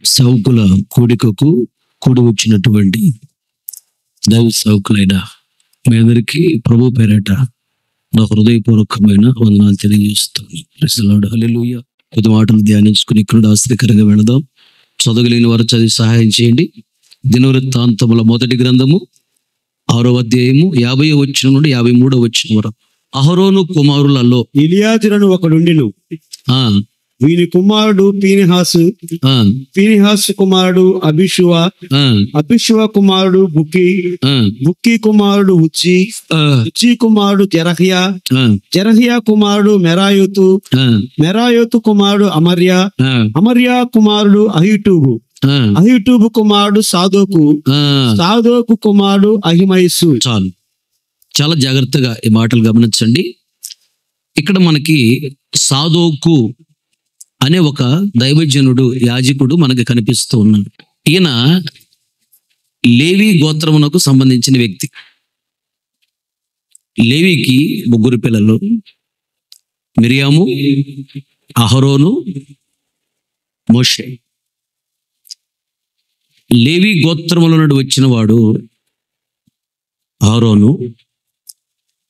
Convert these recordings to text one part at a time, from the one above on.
సేవకుల కూడికకు కూడి వచ్చినటువంటి దైవ సేవకులైన మీ అందరికీ ప్రభు పేరట నా హృదయపూర్వకమైన వందనాలు తెలియజేస్తాను. Praise the lord. హల్లెలూయా. కొద్ది మాటలు ధ్యానించుకుని ఇక్కడ ఆశ్చర్యకరంగా వెళదాం. చదవగలిగిన వారు చదివి సహాయం చేయండి. దినవృత్తాంతముల మొదటి గ్రంథము 6వ అధ్యాయము 50వ వచనం నుండి 53వ వచనం వరకు. అహరోను కుమారులలో ఎలియాజరును ఒకడుండెను. వీని కుమారుడు పీనిహాసు కుమారుడు అబిషువ కుమారుడు బుక్కి కుమారుడు ఉచ్చి కుమారుడు జెరహ్యా కుమారుడు మెరాయోతు కుమారుడు అమర్యా కుమారుడు అహిటూబు కుమారుడు సాదోకు కుమారుడు అహిమైసు. చాలు, చాలా జాగ్రత్తగా ఈ మాటలు గమనించండి. ఇక్కడ మనకి సాదోకు అనే ఒక దైవజనుడు, యాజకుడు మనకి కనిపిస్తూ ఉన్నాడు. ఈయన లేవి గోత్రమునకు సంబంధించిన వ్యక్తి. లేవికి 3 పిల్లలు, మిరియాము, అహరోను, మోషే. లేవి గోత్రముల నుండి వచ్చిన వాడు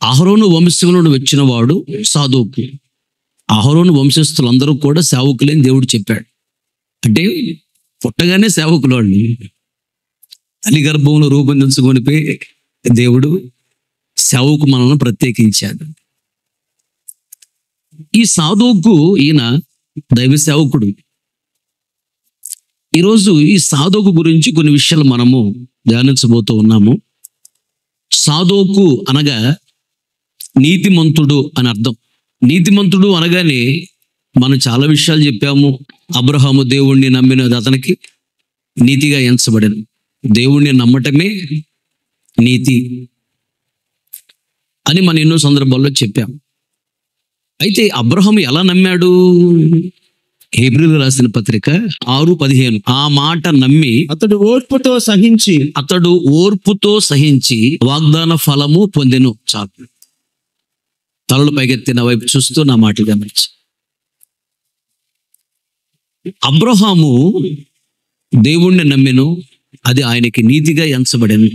అహరోను వంశం నుండి వచ్చిన వాడు సాదోకు. అహరోను వంశస్థులందరూ కూడా సేవకులని దేవుడు చెప్పాడు. అంటే పుట్టగానే సేవకులు వాళ్ళు. తల్లి గర్భంలో రూపొందించుకొనిపోయి దేవుడు సేవకు మనల్ని ప్రత్యేకించాడు. ఈ సాదోకు ఈయన దైవ సేవకుడు. ఈరోజు ఈ సాదోకు గురించి కొన్ని విషయాలు మనము ధ్యానించబోతూ ఉన్నాము. సాదోకు అనగా నీతిమంతుడు అని అర్థం. నీతిమంతుడు అనగానే మనం చాలా విషయాలు చెప్పాము. అబ్రహాము దేవుణ్ణి నమ్మినది అతనికి నీతిగా ఎంచబడను. దేవుణ్ణి నమ్మటమే నీతి అని మనం ఎన్నో సందర్భాల్లో చెప్పాము. అయితే అబ్రహాము ఎలా నమ్మాడు? హెబ్రీయులకు రాసిన పత్రిక 6:15 ఆ మాట నమ్మి అతడు ఓర్పుతో సహించి వాగ్దాన ఫలము పొందెను. చాలు, తలలు పైకెత్తి నా వైపు చూస్తూ నా మాటలు గమనించి. అబ్రహాము దేవుణ్ణి నమ్మెను, అది ఆయనకి నీతిగా ఎంచబడెను.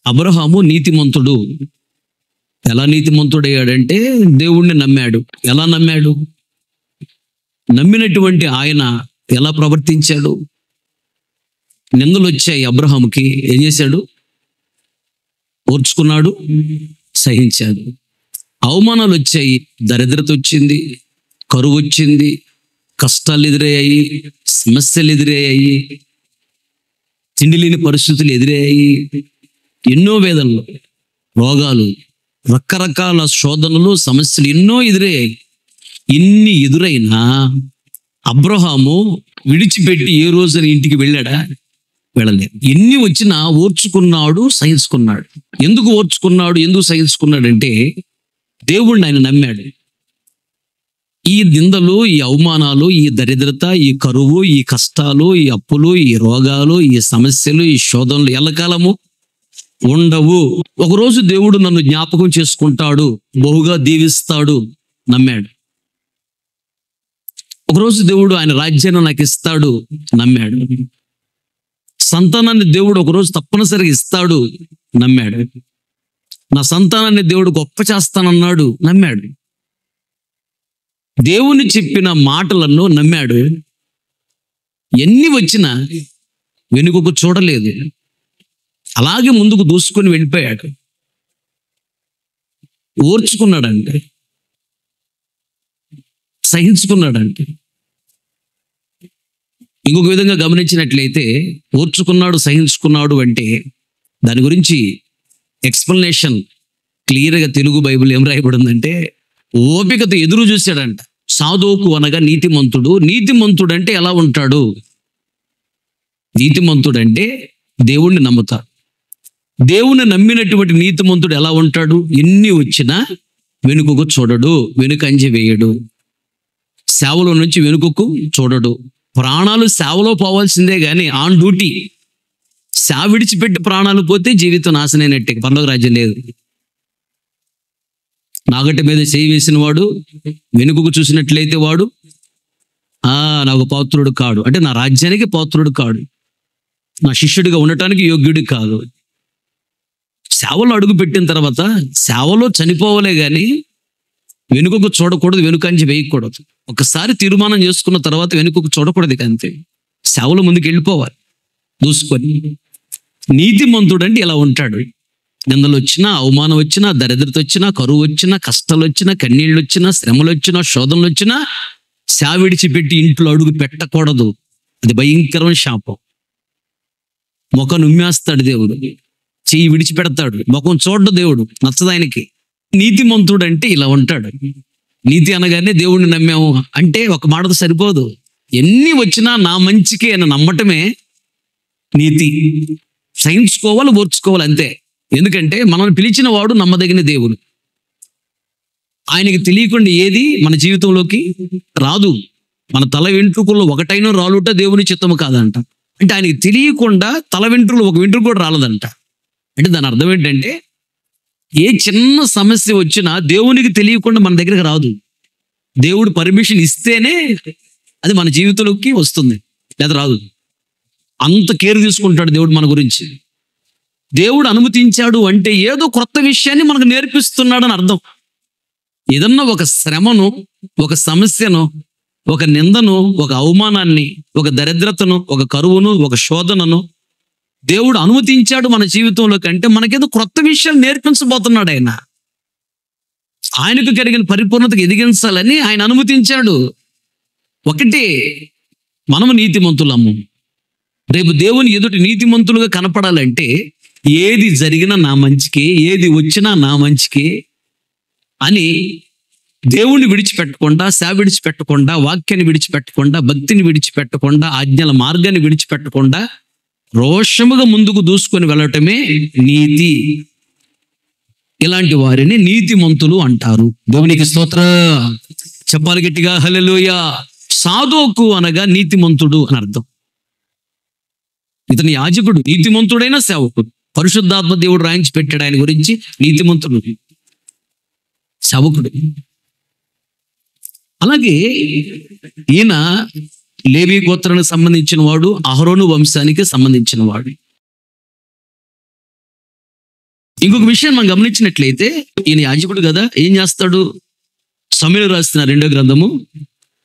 అబ్రహాము నీతిమంతుడు. ఎలా నీతిమంతుడయ్యాడంటే దేవుణ్ణి నమ్మాడు. ఎలా నమ్మాడు? నమ్మినటువంటి ఆయన ఎలా ప్రవర్తించాడు? నిందలు వచ్చాయి అబ్రహాముకి, ఏం చేశాడు? ఓర్చుకున్నాడు, సహించాడు. అవమానాలు వచ్చాయి, దరిద్రత వచ్చింది, కరువు వచ్చింది, కష్టాలు ఎదురయ్యాయి, సమస్యలు ఎదురయ్యాయి, తిండి లేని పరిస్థితులు ఎదురయ్యాయి, ఎన్నో వేదనలు, రోగాలు, రకరకాల శోధనలు, సమస్యలు ఎన్నో ఎదురయ్యాయి. ఇన్ని ఎదురైనా అబ్రహాము విడిచిపెట్టి ఏ రోజున ఇంటికి వెళ్ళాడా? వెళ్ళలేదు. ఎన్ని వచ్చినా ఓర్చుకున్నాడు, సహించుకున్నాడు. ఎందుకు ఓర్చుకున్నాడు, ఎందుకు సహించుకున్నాడంటే దేవుణ్ణి ఆయన నమ్మాడు. ఈ నిందలు, ఈ అవమానాలు, ఈ దరిద్రత, ఈ కరువు, ఈ కష్టాలు, ఈ అప్పులు, ఈ రోగాలు, ఈ సమస్యలు, ఈ శోధనలు ఎల్లకాలము ఉండవు. ఒకరోజు దేవుడు నన్ను జ్ఞాపకం చేసుకుంటాడు, బహుగా దీవిస్తాడు నమ్మాడు. ఒకరోజు దేవుడు ఆయన రాజ్యాన్ని నాకు ఇస్తాడు నమ్మాడు. సంతానాన్ని దేవుడు ఒకరోజు తప్పనిసరిగా ఇస్తాడు నమ్మాడు. నా సంతానాన్ని దేవుడు గొప్ప చేస్తానన్నాడు నమ్మాడు. దేవుని చెప్పిన మాటలను నమ్మాడు. ఎన్ని వచ్చినా వెనుకకు చూడలేదు, అలాగే ముందుకు దూసుకొని వెళ్ళిపోయాడు. ఓర్చుకున్నాడంటే, సహించుకున్నాడంటే. ఇంకొక విధంగా గమనించినట్లయితే ఓర్చుకున్నాడు, సహించుకున్నాడు అంటే దాని గురించి ఎక్స్ప్లెనేషన్ క్లియర్గా తెలుగు బైబిల్ ఏం రాయబడిందంటే ఓపికతో ఎదురు చూశాడంట. సాదోకు అనగా నీతిమంతుడు. నీతిమంతుడు అంటే ఎలా ఉంటాడు? నీతిమంతుడు అంటే దేవుణ్ణి నమ్ముతాడు. దేవుణ్ణి నమ్మినటువంటి నీతిమంతుడు ఎలా ఉంటాడు? ఎన్ని వచ్చినా వెనుకకు చూడడు, వెనుకంజ వేయడు, సేవలో నుంచి వెనుకకు చూడడు. ప్రాణాలు సేవలో పోవాల్సిందే కానీ ఆన్ డ్యూటీ. సేవ విడిచిపెట్టి ప్రాణాలు పోతే జీవితం నాశనైనట్టే, పరలోక రాజ్యం లేదు. నాగటి మీద చేయి వేసిన వాడు వెనుకకు చూసినట్లయితే వాడు నాకు పాత్రుడు కాడు, అంటే నా రాజ్యానికి పాత్రుడు కాడు, నా శిష్యుడిగా ఉండటానికి యోగ్యుడి కాదు. సేవలో అడుగు పెట్టిన తర్వాత సేవలో చనిపోవలే కానీ వెనుకకు చూడకూడదు, వెనుకంచి వేయకూడదు. ఒకసారి తీర్మానం చేసుకున్న తర్వాత వెనుకకు చూడకూడదు, ఇక అంతే. సేవలో ముందుకు వెళ్ళిపోవాలి దూసుకొని. నీతిమంతుడు అంటే ఇలా ఉంటాడు. నిందలు వచ్చినా, అవమానం వచ్చినా, దరిద్రత వచ్చినా, కరువు వచ్చినా, కష్టాలు వచ్చినా, కన్నీళ్ళు వచ్చినా, శ్రమలు వచ్చినా, శోధనలు వచ్చినా సేవ విడిచిపెట్టి ఇంట్లో అడుగు పెట్టకూడదు. అది భయంకరమైన శాపం. ముఖం నుమ్మేస్తాడు దేవుడు, చెయ్యి విడిచిపెడతాడు, ముఖం చూడడు దేవుడు, నచ్చదు ఆయనకి. నీతిమంతుడు అంటే ఇలా ఉంటాడు. నీతి అనగానే దేవుడిని నమ్మాము అంటే ఒక మాటతో సరిపోదు. ఎన్ని వచ్చినా నా మంచికే అని నమ్మటమే నీతి. సహించుకోవాలి, ఓర్చుకోవాలి, అంతే. ఎందుకంటే మనల్ని పిలిచిన వాడు నమ్మదగిన దేవుడు. ఆయనకి తెలియకుండా ఏది మన జీవితంలోకి రాదు. మన తల వెంట్రుకల్లో ఒకటైనా రాలుట దేవుని చిత్తము కాదంట. అంటే ఆయనకి తెలియకుండా తల వెంట్రుకలు ఒక వెంట్రుక కూడా రాలదంట. అంటే దాని అర్థం ఏంటంటే ఏ చిన్న సమస్య వచ్చినా దేవునికి తెలియకుండా మన దగ్గరికి రాదు. దేవుడు పర్మిషన్ ఇస్తేనే అది మన జీవితంలోకి వస్తుంది, లేదా రాదు. అంత కేర్ తీసుకుంటాడు దేవుడు మన గురించి. దేవుడు అనుమతించాడు అంటే ఏదో కొత్త విషయాన్ని మనకు నేర్పిస్తున్నాడు అని అర్థం. ఏదన్నా ఒక శ్రమను, ఒక సమస్యను, ఒక నిందను, ఒక అవమానాన్ని, ఒక దరిద్రతను, ఒక కరువును, ఒక శోధనను దేవుడు అనుమతించాడు మన జీవితంలో కంటే మనకేదో కొత్త విషయాలు నేర్పించబోతున్నాడు. ఆయనకు కలిగిన పరిపూర్ణతకు ఎదిగించాలని ఆయన అనుమతించాడు. ఒకటే, మనము నీతిమంతులము. రేపు దేవుని ఎదుటి నీతిమంతులుగా కనపడాలంటే ఏది జరిగినా నా మంచికే, ఏది వచ్చినా నా మంచికే అని దేవుణ్ణి విడిచిపెట్టకుండా, సేవ విడిచిపెట్టకుండా, వాక్యాన్ని విడిచిపెట్టకుండా, భక్తిని విడిచిపెట్టకుండా, ఆజ్ఞల మార్గాన్ని విడిచిపెట్టకుండా రోషముగా ముందుకు దూసుకొని వెళ్ళటమే నీతి. ఇలాంటి వారిని నీతిమంతులు అంటారు. దేవునికి స్తోత్రం చెప్పాలి గట్టిగా, హల్లెలూయా. సాదోకు అనగా నీతిమంతుడు అని అర్థం. ఇతని యాజకుడు, నీతిమంతుడైన సేవకుడు. పరిశుద్ధాత్మ దేవుడు రాయించి పెట్టాడు ఆయన గురించి. నీతిమంతుడు, సేవకుడు. అలాగే ఈయన లేవి గోత్రానికి సంబంధించిన వాడు, అహరోను వంశానికి సంబంధించిన వాడు. ఇంకొక విషయం మనం గమనించినట్లయితే ఈయన యాజకుడు కదా, ఏం చేస్తాడు? సమూయేలు రాసిన 2వ గ్రంథము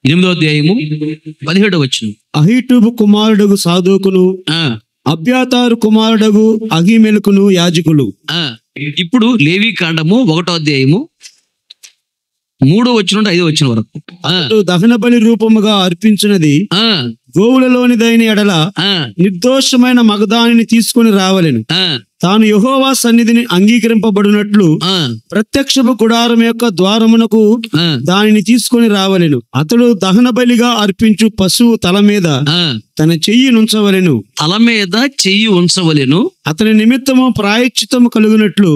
8వ అధ్యాయము 17వ వచనం. అహీటూబు కుమారుడు సాదోకును, అబ్యాతారు కుమారుడు అహీమెలకును యాజకులు. ఇప్పుడు లేవి కాండము 1వ అధ్యాయము 3వ వచనం నుండి 5వ వచనం వరకు. దహన బలి రూపముగా అర్పించినది గోవులలోనిదైన ఎడల నిర్దోషమైన మగదానిని తీసుకుని రావలెను. తాను యెహోవా సన్నిధిని అంగీకరింపబడినట్లు ప్రత్యక్షపు గుడారం యొక్క ద్వారమునకు దానిని తీసుకొని రావలెను. అతడు దహన బలిగా అర్పించు పశువు తల మీద తన చెయ్యి నుంచవలెను. తల మీద చెయ్యి ఉంచవలెను. అతని నిమిత్తము ప్రాయశ్చిత్తము కలుగునట్లు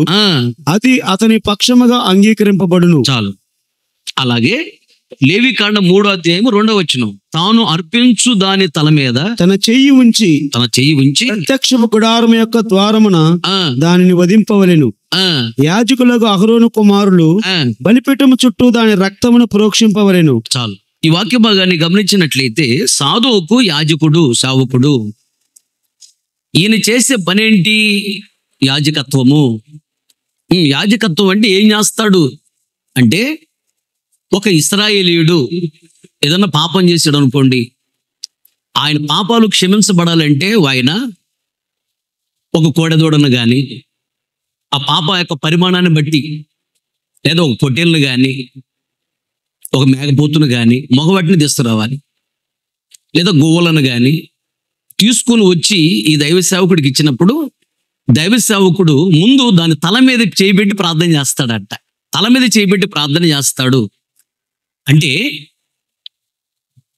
అది అతని పక్షముగా అంగీకరింపబడును. చాలు. అలాగే లేవి కాండం 3వ అధ్యాయం 2వ వచనం. తాను అర్పించు దాని తల మీద తన చెయ్యి ఉంచి ప్రత్యక్షపు గుడారం యొక్క ద్వారమున దానిని వధింపవలెను. యాజకులకు అహరోను కుమారులు బలిపీఠము చుట్టూ దాని రక్తమును ప్రోక్షింపవలెను. చాలు. ఈ వాక్య భాగాన్ని గమనించినట్లయితే సాదోకు యాజకుడు, సేవకుడు. ఈయన చేసే పనేంటి? యాజకత్వము. యాజకత్వం అంటే ఏం చేస్తాడు అంటే, ఒక ఇశ్రాయేలీయుడు ఏదన్నా పాపం చేశాడు అనుకోండి, ఆయన పాపాలు క్షమించబడాలంటే ఆయన ఒక కోడెదూడను కానీ, ఆ పాప యొక్క పరిమాణాన్ని బట్టి, లేదా ఒక పొట్టేళ్ళను కానీ, ఒక మేకపోతును కానీ, మగవాటిని తీసుకురావాలి, లేదా గోవులను కానీ తీసుకుని వచ్చి ఈ దైవ సేవకుడికి ఇచ్చినప్పుడు దైవ సేవకుడు ముందు దాని తల మీద చేయబెట్టి ప్రార్థన చేస్తాడట. తల మీద చేయబెట్టి ప్రార్థన చేస్తాడు. అంటే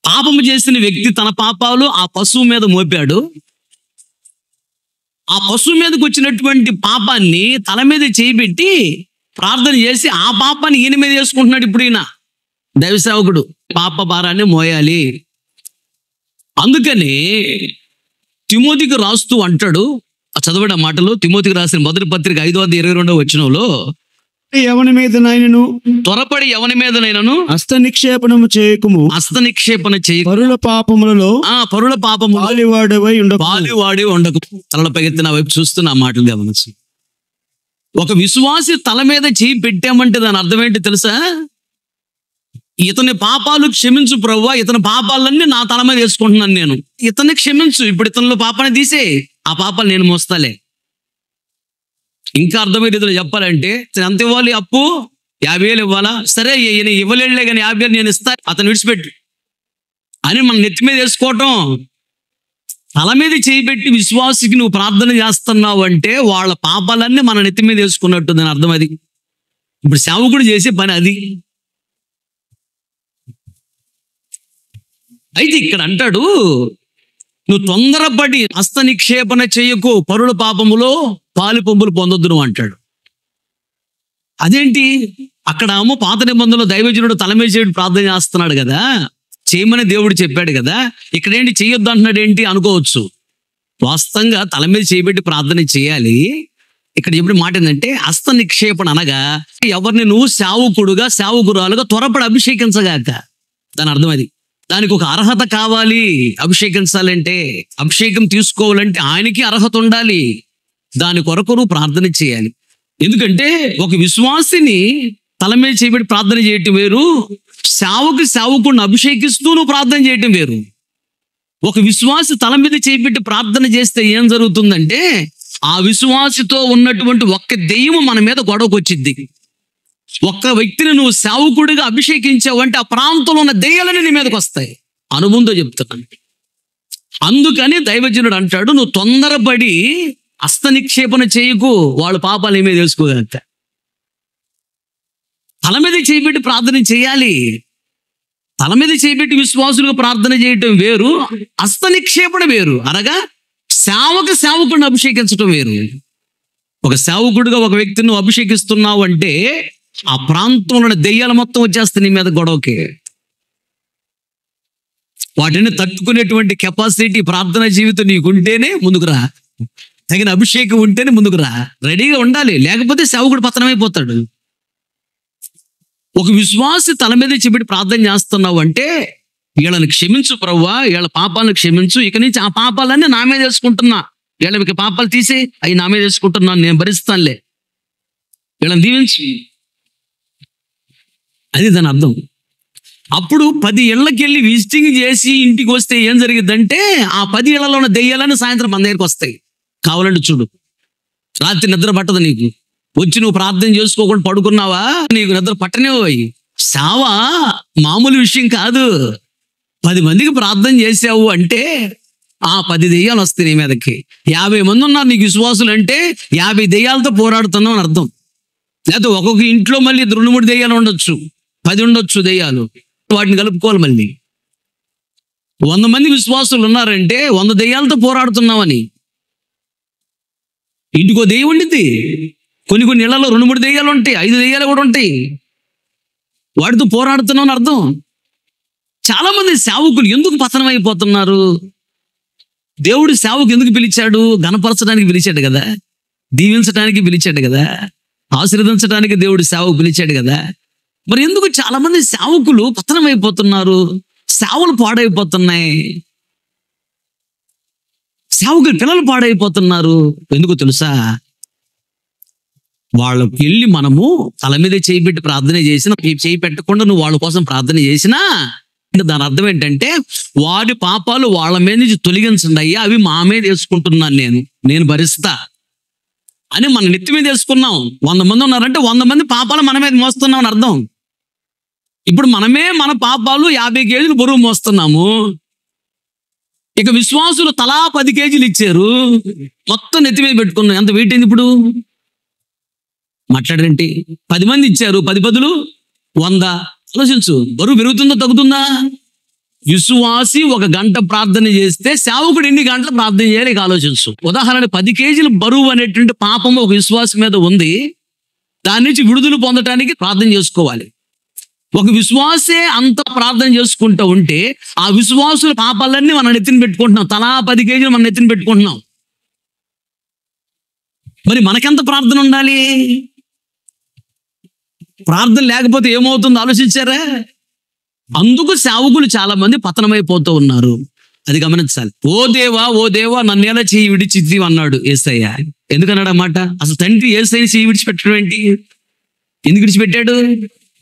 పాపము చేసిన వ్యక్తి తన పాపాలు ఆ పశువు మీద మోపాడు. ఆ పశువు మీదకి వచ్చినటువంటి పాపాన్ని తల మీద చేయబెట్టి ప్రార్థన చేసి ఆ పాపాన్ని ఈయన మీద వేసుకుంటున్నాడు. ఇప్పుడు ఈయన దైవ సేవకుడు పాప భారాన్ని మోయాలి. అందుకని తిమోతికి రాస్తూ అంటాడు, చదవడం మాటలు, తిమోతికి రాసిన మొదటి పత్రిక 5వ అధ్యాయం 22వ వచనంలో, ఎవని మీదనైనను త్వరపడి ఎవని మీదనైనను హస్త నిక్షేపణము చేయకుము. హస్త నిక్షేపణ చేయ పరుల పాపములలో పరుల పాపము పాలివాడవై ఉండకు. పాలువాడి ఉండకు. తలపైకెత్తి నా వైపు చూస్తున్న మాటలు గమనించు. ఒక విశ్వాసి తల మీద చేయి పెట్టామంటే దాని అర్థం ఏంటి తెలుసా? ఇతని పాపాలు క్షమించు ప్రభువా, ఇతని పాపాలన్నీ నా తల మీద వేసుకుంటున్నాను నేను. ఇతన్ని క్షమించు, ఇప్పుడు ఇతనిలో పాపాన్ని తీసే, ఆ పాపాలు నేను మోస్తాలే. ఇంకా అర్థమయ్యే రీతిలో చెప్పాలంటే ఎంత ఇవ్వాలి? అప్పు 50,000 ఇవ్వాలా? సరే ఈయన ఇవ్వలేడులే కానీ 50,000 నేను ఇస్తా, అతను విడిచిపెట్టు అని మన నెత్తి మీద వేసుకోవటం. తల మీద చేయి పెట్టి విశ్వాసికి నువ్వు ప్రార్థన చేస్తున్నావు అంటే వాళ్ళ పాపాలన్నీ మన నెత్తి మీద వేసుకున్నట్టు దాని అర్థం. అది ఇప్పుడు సేవకుడు చేసే పని అది. అయితే ఇక్కడ అంటాడు, నువ్వు తొందరపడి హస్త నిక్షేపణ చేయకు, పరుల పాపములో పాలు పొంపులు పొందొద్దును అంటాడు. అదేంటి? అక్కడ పాత నిబంధనలో దైవజనుడు తల మీద చేయడం ప్రార్థన చేస్తున్నాడు కదా, చేయమని దేవుడు చెప్పాడు కదా, ఇక్కడ ఏంటి చేయొద్దు అంటున్నాడు ఏంటి అనుకోవచ్చు. వాస్తవంగా తల మీద చేయబెట్టి ప్రార్థన చేయాలి. ఇక్కడ చెప్పిన మాట ఏంటంటే హస్త నిక్షేపణ అనగా ఎవరిని నువ్వు సేవకుడుగా సేవకురాలుగా త్వరపడి అభిషేకించగాక. దాని అర్థం అది. దానికి ఒక అర్హత కావాలి. అభిషేకించాలంటే, అభిషేకం తీసుకోవాలంటే ఆయనకి అర్హత ఉండాలి. దాని కొరకు నువ్వు ప్రార్థన చేయాలి. ఎందుకంటే ఒక విశ్వాసిని తల మీద చేయబెట్టి ప్రార్థన చేయటం వేరు, సేవకుడిని అభిషేకిస్తూ నువ్వు ప్రార్థన చేయటం వేరు. ఒక విశ్వాసి తల మీద చేయబెట్టి ప్రార్థన చేస్తే ఏం జరుగుతుందంటే ఆ విశ్వాసితో ఉన్నటువంటి ఒక్క దెయ్యం మన మీద గొడవకు వచ్చింది. ఒక్క వ్యక్తిని నువ్వు సేవకుడిగా అభిషేకించావంటే ఆ ప్రాంతంలో ఉన్న దెయ్యాలని నీ మీదకి వస్తాయి. అనుబంధం చెప్తున్నాను. అందుకని దైవజనుడు అంటాడు, నువ్వు తొందరపడి హస్త నిక్షేపణ చేయకు, వాళ్ళ పాపాలు ఏమీ తెలుసుకోగలుగుతా. తల మీద చేయబెట్టి ప్రార్థన చేయాలి. తల మీద చేయబెట్టి విశ్వాసులుగా ప్రార్థన చేయటం వేరు, హస్త నిక్షేపణ వేరు. అనగా సేవకుడిని అభిషేకించడం వేరు. ఒక సేవకుడిగా ఒక వ్యక్తిని నువ్వు అభిషేకిస్తున్నావు అంటే ఆ ప్రాంతంలో దెయ్యాలు మొత్తం వచ్చేస్తాయి నీ మీద గొడవకి. వాటిని తట్టుకునేటువంటి కెపాసిటీ ప్రార్థనా జీవితం నీకుంటేనే ముందుకు రా. తగిన అభిషేకం ఉంటేనే ముందుకు రా. రెడీగా ఉండాలి, లేకపోతే సేవకుడు పతనమైపోతాడు. ఒక విశ్వాసి తల మీద చెప్పి ప్రార్థన చేస్తున్నావు అంటే వీళ్ళని క్షమించు ప్రభువా, వీళ్ళ పాపాలను క్షమించు, ఇక నుంచి ఆ పాపాలన్నీ నా మీద వేసుకుంటున్నా, వీళ్ళకి పాపాలు తీసి అవి నా మీద వేసుకుంటున్నాను, నేను భరిస్తానులే, వీళ్ళని దీవించి. అది దాని అర్థం. అప్పుడు 10 ఇళ్ళకి వెళ్ళి విజిటింగ్ చేసి ఇంటికి వస్తే ఏం జరిగిద్దంటే ఆ 10 ఇళ్లలో ఉన్న దెయ్యాలని సాయంత్రం మన దగ్గరికి వస్తాయి. కావాలంటే చూడు, రాత్రి నిద్ర పట్టదు నీకు, వచ్చి నువ్వు ప్రార్థన చేసుకోకుండా పడుకున్నావా, నీకు నిద్ర పట్టనేవి. సేవ మామూలు విషయం కాదు. 10 మందికి ప్రార్థన చేసావు అంటే ఆ 10 దెయ్యాలు వస్తాయి నీ మీదకి. 50 మంది ఉన్నారు నీకు విశ్వాసులు అంటే 50 దెయ్యాలతో పోరాడుతున్నావు అని అర్థం. లేకపోతే ఒక్కొక్క ఇంట్లో మళ్ళీ 2-3 దెయ్యాలు ఉండొచ్చు, 10 ఉండొచ్చు దెయ్యాలు, వాటిని కలుపుకోవాలి. మళ్ళీ 100 మంది విశ్వాసులు ఉన్నారంటే 100 దెయ్యాలతో పోరాడుతున్నావని. ఇంటికో దెయ్యం ఉండిద్ది, కొన్ని ఇళ్లలో 2-3 దెయ్యాలు ఉంటాయి, 5 దెయ్యాలు కూడా ఉంటాయి, వాటితో పోరాడుతున్నావు అని అర్థం. చాలా మంది సేవకులు ఎందుకు పతనం అయిపోతున్నారు? దేవుడు సేవకు ఎందుకు పిలిచాడు? గణపరచడానికి పిలిచాడు కదా, దీవించడానికి పిలిచాడు కదా, ఆశీర్వదించడానికి దేవుడు సేవకు పిలిచాడు కదా. మరి ఎందుకు చాలా మంది సేవకులు పతనం అయిపోతున్నారు? సేవలు పాడైపోతున్నాయి, సేవకులు పిల్లలు పాడైపోతున్నారు. ఎందుకు తెలుసా? వాళ్ళకి వెళ్ళి మనము తల మీద చేయి పెట్టి ప్రార్థన చేసినా, చేయి పెట్టకుండా నువ్వు వాళ్ళ కోసం ప్రార్థన చేసినా దాని అర్థం ఏంటంటే వాడి పాపాలు వాళ్ళ మీద నుంచి తొలగించండి అయ్యా, అవి మా మీద వేసుకుంటున్నాను, నేను భరిస్తా అని మన నెత్తి మీద వేసుకున్నాం. 100 మంది ఉన్నారంటే 100 మంది పాపాలు మన మీద మోస్తున్నాం అని అర్థం. ఇప్పుడు మనమే మన పాపాలు 50 కేజీలు బరువు మోస్తున్నాము. ఇక విశ్వాసులు తలా 10 కేజీలు ఇచ్చారు, మొత్తం నెత్తి మీద పెట్టుకున్నాం. ఎంత వెయిట్ అయింది ఇప్పుడు? మాట్లాడరేంటి? 10 మంది ఇచ్చారు, 10 బదులు 100. ఆలోచించు, బరువు పెరుగుతుందా తగ్గుతుందా? విశ్వాసి 1 గంట ప్రార్థన చేస్తే సేవకుడు ఎన్ని గంటలు ప్రార్థన చేయాలి? ఇక ఆలోచించు. ఉదాహరణ 10 కేజీలు బరువు అనేటువంటి పాపం ఒక విశ్వాసం మీద ఉంది, దాని నుంచి విడుదల పొందటానికి ప్రార్థన చేసుకోవాలి. ఒక విశ్వాసే అంత ప్రార్థన చేసుకుంటూ ఉంటే ఆ విశ్వాసుల పాపాలన్నీ మనం నెత్తిన పెట్టుకుంటున్నాం, తలా 10 కేజీలు మనం నెత్తిన పెట్టుకుంటున్నాం. మరి మనకెంత ప్రార్థన ఉండాలి? ప్రార్థన లేకపోతే ఏమవుతుందో ఆలోచించారా? అందుకు సేవకులు చాలా మంది పతనమైపోతూ ఉన్నారు. అది గమనించాలి. ఓ దేవా నన్నేలా చెయ్యి విడిచిద్ది అన్నాడు యేసయ్య. ఎందుకన్నాడు అన్నమాట? అసలు తండ్రి యేసయ్యని చెయ్యి విడిచిపెట్టడం ఏంటి? ఎందుకు విడిచిపెట్టాడు?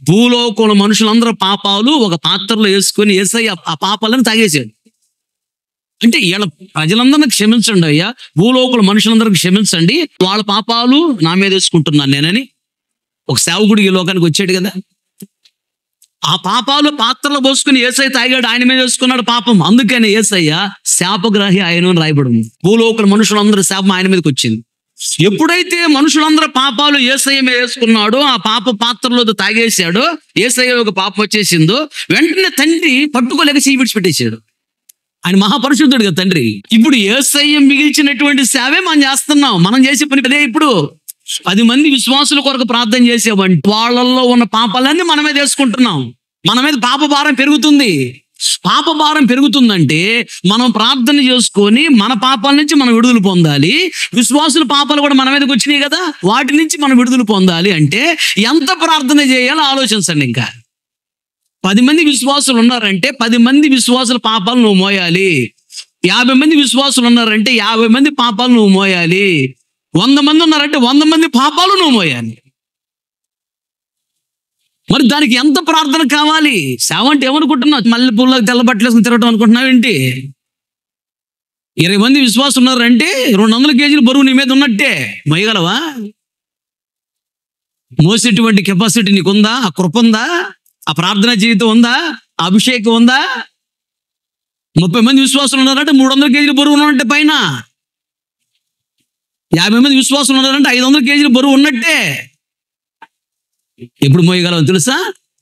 భూలోకంలో మనుషులందరూ పాపాలు ఒక పాత్రలో వేసుకొని యేసయ్య ఆ పాపాలను తాగేశాడు. అంటే వీళ్ళ ప్రజలందరినీ క్షమించండి అయ్యా, భూలోకంలో మనుషులందరికీ క్షమించండి, వాళ్ళ పాపాలు నా మీద వేసుకుంటున్నాను నేనని ఒక సేవకుడు ఈ లోకానికి వచ్చాడు కదా. ఆ పాపాలు పాత్రలో పోసుకుని యేసయ్య తాగాడు, ఆయన మీద వేసుకున్నాడు పాపం. అందుకని యేసయ్య శాపగ్రాహి ఆయన రాయబడింది. భూలోకల మనుషులందరూ శాపం ఆయన మీదకి వచ్చింది. ఎప్పుడైతే మనుషులందరూ పాపాలు యేసయ్య మీద వేసుకున్నాడో, ఆ పాప పాత్రలో తాగేశాడో, యేసయ్య ఒక పాపం వచ్చేసిందో, వెంటనే తండ్రి పట్టుకోలేక చెయ్యి విడిచిపెట్టేశాడు. ఆయన మహాపరిశుద్ధుడు కదా తండ్రి. ఇప్పుడు యేసయ్య మిగిల్చినటువంటి సేవే మనం చేస్తున్నాం. మనం చేసే పని అదే. ఇప్పుడు 10 మంది విశ్వాసుల కొరకు ప్రార్థన చేసేవంటి వాళ్ళల్లో ఉన్న పాపాలన్నీ మన మీద వేసుకుంటున్నాం. మన మీద పాప భారం పెరుగుతుంది. పాప భారం పెరుగుతుందంటే మనం ప్రార్థన చేసుకొని మన పాపాల నుంచి మనం విడుదల పొందాలి. విశ్వాసుల పాపాలు కూడా మన మీదకి వచ్చినాయి కదా, వాటి నుంచి మనం విడుదల పొందాలి. అంటే ఎంత ప్రార్థన చేయాలో ఆలోచించండి. ఇంకా 10 మంది విశ్వాసులు ఉన్నారంటే 10 మంది విశ్వాసుల పాపాలు నువ్వు మోయాలి. 50 మంది విశ్వాసులు ఉన్నారంటే 50 మంది పాపాలు నువ్వు మోయాలి. 100 మంది ఉన్నారంటే 100 మంది పాపాలు నువ్వు మోయాలి. మరి దానికి ఎంత ప్రార్థన కావాలి? సేవ అంటే ఏమనుకుంటున్నావు? మల్లె పూలకు తెల్ల బట్టలు వేసుకుని తిరగటం అనుకుంటున్నావు ఏంటి? 20 మంది విశ్వాసం ఉన్నారంటే 200 కేజీలు బరువు నీ మీద ఉన్నట్టే. మోయగలవా? మోసేటువంటి కెపాసిటీ నీకుందా? ఆ కృప ఉందా? ఆ ప్రార్థన జీవితం ఉందా? ఆ అభిషేకం ఉందా? 30 మంది విశ్వాసులు ఉన్నారంటే 300 కేజీలు బరువు ఉన్నట్టే పైన. 50 మంది విశ్వాసులు ఉన్నారంటే 500 కేజీలు బరువు ఉన్నట్టే. ఎప్పుడు మోయగలం తెలుసా?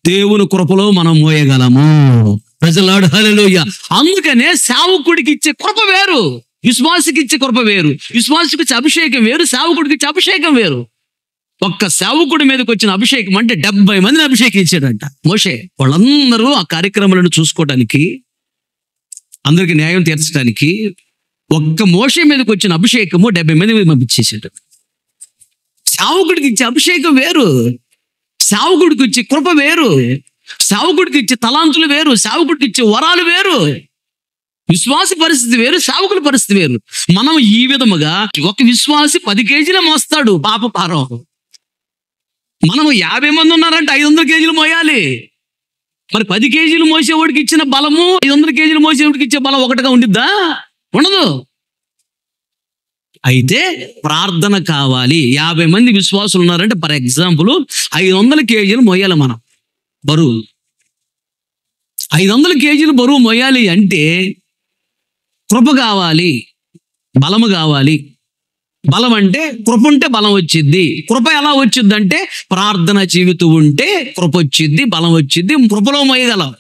దేవుని కృపలో మనం మోయగలము. ప్రజలాడు హల్లెలూయా. అందుకనే సేవకుడికి ఇచ్చే కృప వేరు, విశ్వాసికి ఇచ్చే కృప వేరు. విశ్వాసికి ఇచ్చే అభిషేకం వేరు, సేవకుడికి ఇచ్చే అభిషేకం వేరు. ఒక్క సేవకుడి మీదకి వచ్చిన అభిషేకం అంటే 70 మందిని అభిషేకించాడంట మోషే. వాళ్ళందరూ ఆ కార్యక్రమాలను చూసుకోవడానికి, అందరికి న్యాయం తీర్చడానికి ఒక్క మోషే మీదకి వచ్చిన అభిషేకము 70 మంది మీద పంపించేసాడు. సేవకుడికి ఇచ్చే అభిషేకం వేరు, సేవకుడికి ఇచ్చే కృప వేరు, సేవకుడికి ఇచ్చే తలాంతులు వేరు, సేవకుడికి ఇచ్చే వరాలు వేరు. విశ్వాసి పరిస్థితి వేరు, సేవకుడి పరిస్థితి వేరు. మనం ఈ విధముగా ఒక విశ్వాసి 10 కేజీలే మోస్తాడు పాప భారం. మనం 50 మంది ఉన్నారంటే 500 కేజీలు మోయాలి. మరి 10 కేజీలు మోసేవాడికి ఇచ్చిన బలము 500 కేజీలు మోసేవాడికి ఇచ్చే బలం ఒకటిగా ఉండిద్దా? ఉండదు. అయితే ప్రార్థన కావాలి. 50 మంది విశ్వాసులు ఉన్నారంటే ఫర్ ఎగ్జాంపుల్ 500 కేజీలు మోయాలి మనం బరువు. 500 కేజీలు బరువు మోయాలి అంటే కృప కావాలి, బలము కావాలి. బలం అంటే కృప ఉంటే బలం వచ్చిద్ది. కృప ఎలా వచ్చిద్ది అంటే ప్రార్థన జీవితం ఉంటే కృప వచ్చిద్ది, బలం వచ్చిద్ది, కృపలో మోయగలం.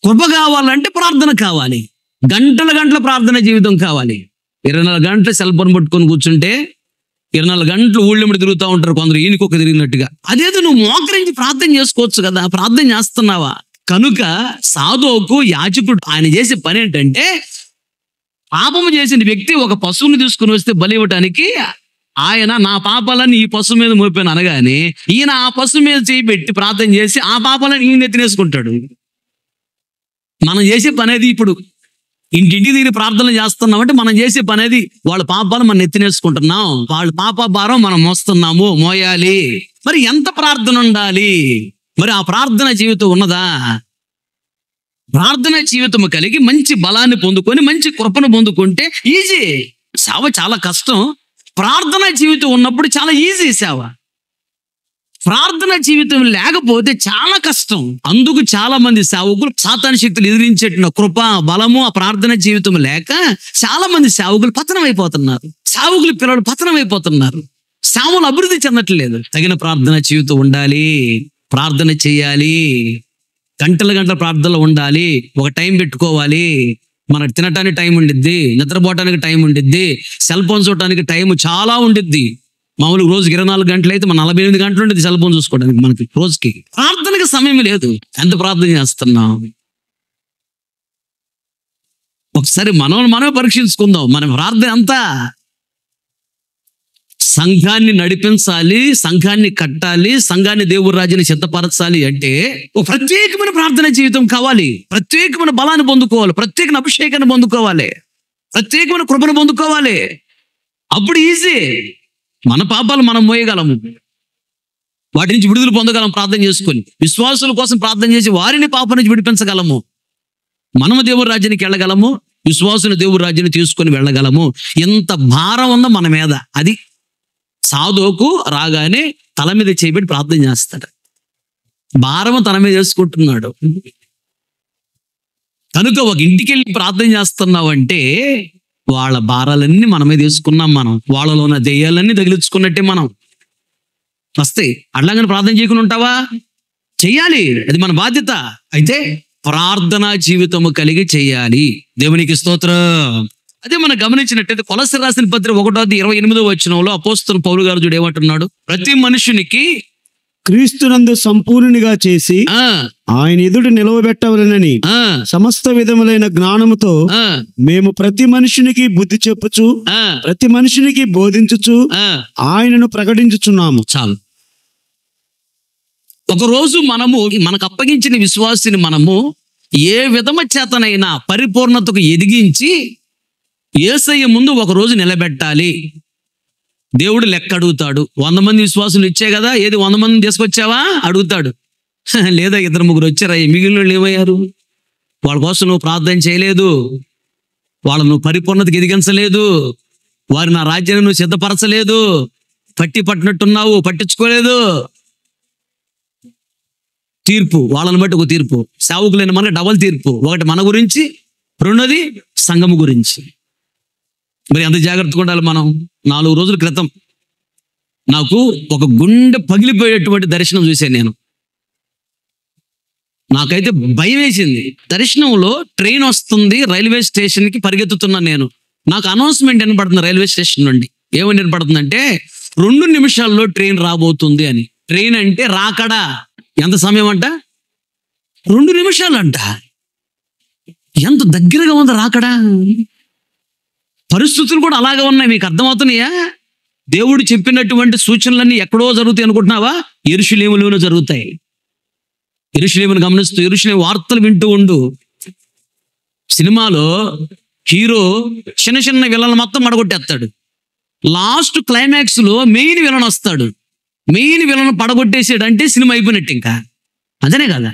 కృప కావాలంటే ప్రార్థన కావాలి. గంటల గంటల ప్రార్థన జీవితం కావాలి. 24 గంటలు సెల్ ఫోన్ పట్టుకొని కూర్చుంటే 24 గంటలు ఊళ్ళెంబడి తిరుగుతూ ఉంటారు కొందరు, ఈయనకొక తిరిగినట్టుగా. అదేదో నువ్వు మోకరించి ప్రార్థన చేసుకోవచ్చు కదా. ప్రార్థన చేస్తున్నావా? కనుక సాధోకు యాజకుడు ఆయన చేసే పని ఏంటంటే, పాపము చేసిన వ్యక్తి ఒక పశువుని తీసుకుని వస్తే బలి ఇవ్వటానికి ఆయన నా పాపాలని ఈ పశువు మీద మోపాను అనగానే ఈయన ఆ పశువు మీద చేయి పెట్టి ప్రార్థన చేసి ఆ పాపాలను ఈయన ఎత్తినేసుకుంటాడు. మనం చేసే పని అది. ఇప్పుడు ఇంటింటి తిరిగి ప్రార్థన చేస్తున్నామంటే మనం చేసే పని అది. వాళ్ళ పాపాలు మనం ఎత్తినేసుకుంటున్నాం, వాళ్ళ పాప భారం మనం మోస్తున్నాము, మోయాలి. మరి ఎంత ప్రార్థన ఉండాలి? మరి ఆ ప్రార్థన జీవితం ఉన్నదా? ప్రార్థన జీవితం కలిగి మంచి బలాన్ని పొందుకొని మంచి కృపను పొందుకుంటే ఈజీ. సేవ చాలా కష్టం. ప్రార్థన జీవితం ఉన్నప్పుడు చాలా ఈజీ సేవ. ప్రార్థన జీవితం లేకపోతే చాలా కష్టం. అందుకు చాలా మంది సేవకులు సాతాను శక్తులు ఎదిరించేట కృప, బలము, ఆ ప్రార్థన జీవితం లేక చాలా మంది సేవకులు పతనం అయిపోతున్నారు. సేవకులు పిల్లలు పతనం అయిపోతున్నారు. సేవలు అభివృద్ధి చెందట్లేదు. తగిన ప్రార్థన జీవితం ఉండాలి, ప్రార్థన చేయాలి, గంటల గంటల ప్రార్థనలో ఉండాలి. ఒక టైం పెట్టుకోవాలి. మనకు తినటానికి టైం ఉండిద్ది, నిద్రపోవటానికి టైం ఉండిద్ది, సెల్ ఫోన్ చూడటానికి టైం చాలా ఉండిద్ది. మామూలుగా రోజుకి 24 గంటలు అయితే మన 48 గంటలు ఉండేది సెల్ ఫోన్ చూసుకోవడానికి. మనకి రోజుకి ప్రార్థనకి సమయం లేదు. ఎంత ప్రార్థన చేస్తున్నాం? ఒకసారి మనమే పరీక్షించుకుందాం. మన ప్రార్థన అంతా సంఘాన్ని నడిపించాలి, సంఘాన్ని కట్టాలి, సంఘాన్ని దేవుడి రాజ్యాన్ని సిద్ధపరచాలి అంటే ఒక ప్రత్యేకమైన ప్రార్థన జీవితం కావాలి, ప్రత్యేకమైన బలాన్ని పొందుకోవాలి, ప్రత్యేకమైన అభిషేకాన్ని పొందుకోవాలి, ప్రత్యేకమైన కృపను పొందుకోవాలి. అప్పుడు ఈజీ. మన పాపాలు మనం మోయగలము, వాటి నుంచి విడుదల పొందగలం ప్రార్థన చేసుకొని, విశ్వాసుల కోసం ప్రార్థన చేసి వారిని పాపం నుంచి విడిపించగలము. మనము దేవుడి రాజ్యానికి వెళ్ళగలము, విశ్వాసులు దేవుడి రాజ్యాన్ని తీసుకొని వెళ్ళగలము. ఎంత భారం ఉందో మన మీద. అది సాధోకు రాగానే తల మీద చేయబెట్టి ప్రార్థన చేస్తాడు. భారం తన మీద వేసుకుంటున్నాడు. కనుక ఒక ఇంటికి వెళ్ళి ప్రార్థన చేస్తున్నావు అంటే వాళ్ళ భారాలన్నీ మన మీద వేసుకున్నాం. మనం వాళ్ళలో ఉన్న దెయ్యాలన్నీ తగిలించుకున్నట్టే మనం వస్తాయి. అట్లాగని ప్రార్థన చేయకుండా ఉంటావా? చెయ్యాలి, అది మన బాధ్యత. అయితే ప్రార్థనా జీవితము కలిగి చెయ్యాలి. దేవునికి స్తోత్రం. అదే మనం గమనించినట్టయితే కొలస్సీ రాసిన పత్రిక 1:28 అపోస్తలుడు పౌలు గారు చూడు ఏమంటున్నాడు? ప్రతి మనుషునికి క్రీస్తునందు సంపూర్ణునిగా చేసి ఆయన ఎదుట నిలవబెట్టవలెనని సమస్త విధములైన జ్ఞానముతో మేము ప్రతి మనుషునికి బుద్ధి చెప్పుచు ప్రతి మనుషునికి బోధించుచు ఆయనను ప్రకటించుచున్నాము. చాలు. ఒకరోజు మనకు అప్పగించిన విశ్వాసిని మనము ఏ విధమ చేతనైనా పరిపూర్ణతకు ఎదిగించి యేసయ్య ముందు ఒకరోజు నిలబెట్టాలి. దేవుడు లెక్క అడుగుతాడు. 100 మంది విశ్వాసులు ఇచ్చే కదా, ఏది 100 మందిని తీసుకొచ్చావా అడుగుతాడు. లేదా 2-3 వచ్చారా, మిగిలిన వాళ్ళు ఏమయ్యారు? వాళ్ళ కోసం నువ్వు ప్రార్థన చేయలేదు, వాళ్ళను పరిపూర్ణతకు ఎదిగించలేదు, వారి నా రాజ్యాన్ని నువ్వు సిద్ధపరచలేదు, పట్టినట్టున్నావు, పట్టించుకోలేదు. తీర్పు వాళ్ళని బట్టి ఒక తీర్పు, సేవకులైన మనకి డబల్ తీర్పు. ఒకటి మన గురించి, రెండోది సంఘము గురించి. మరి ఎంత జాగ్రత్తగా ఉండాలి మనం. 4 రోజుల క్రితం నాకు ఒక గుండె పగిలిపోయేటువంటి దర్శనం చూశాను నేను. నాకైతే భయం వేసింది. దర్శనంలో ట్రైన్ వస్తుంది, రైల్వే స్టేషన్కి పరిగెత్తుతున్నాను నేను. నాకు అనౌన్స్మెంట్ వినపడుతుంది రైల్వే స్టేషన్ నుండి. ఏమని వినపడుతుందంటే 2 నిమిషాల్లో ట్రైన్ రాబోతుంది అని. ట్రైన్ అంటే రాకడా. ఎంత సమయం అంట? 2 నిమిషాలు అంట. ఎంత దగ్గరగా ఉంది రాకడా. పరిస్థితులు కూడా అలాగే ఉన్నాయి. మీకు అర్థమవుతున్నాయా? దేవుడు చెప్పినటువంటి సూచనలన్నీ ఎక్కడో జరుగుతాయి అనుకుంటున్నావా? యెరూషలేములోనే జరుగుతాయి. యెరూషలేమును గమనిస్తూ యెరూషలేము వార్తలు వింటూ ఉండు. సినిమాలో హీరో చిన్న చిన్న విలన్లు మొత్తం మడగొట్టేస్తాడు. లాస్ట్ క్లైమాక్స్ లో మెయిన్ విలన్ వస్తాడు. మెయిన్ విలన్ పడగొట్టేసాడు అంటే సినిమా అయిపోయినట్టు. ఇంకా అదనే కదా,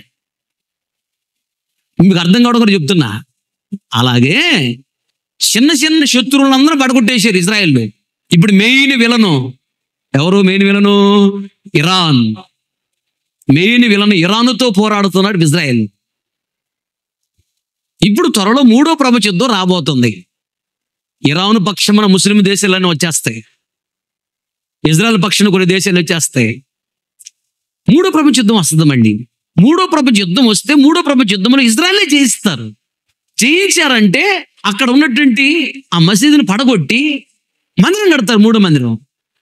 మీకు అర్థం కావడం కూడా చెప్తున్నా. అలాగే చిన్న చిన్న శత్రువులందరూ పడగొట్టేశారు ఇజ్రాయెల్. ఇప్పుడు మెయిన్ విలను ఎవరు? Main villain Iran. Main villain ఇరాన్తో పోరాడుతున్నాడు ఇజ్రాయెల్. ఇప్పుడు త్వరలో 3వ ప్రపంచ యుద్ధం రాబోతుంది. ఇరాన్ పక్షమున ముస్లిం దేశాలన్నీ వచ్చేస్తాయి, ఇజ్రాయెల్ పక్షాన కొన్ని దేశాలు వచ్చేస్తాయి. 3వ ప్రపంచ యుద్ధం వస్తుందండి. 3వ ప్రపంచ యుద్ధం వస్తే 3వ ప్రపంచ యుద్ధంలో ఇజ్రాయెలే జయిస్తారు. జయించారంటే అక్కడ ఉన్నటువంటి ఆ మసీదుని పడగొట్టి మందిరం కడతారు, 3వ మందిరం.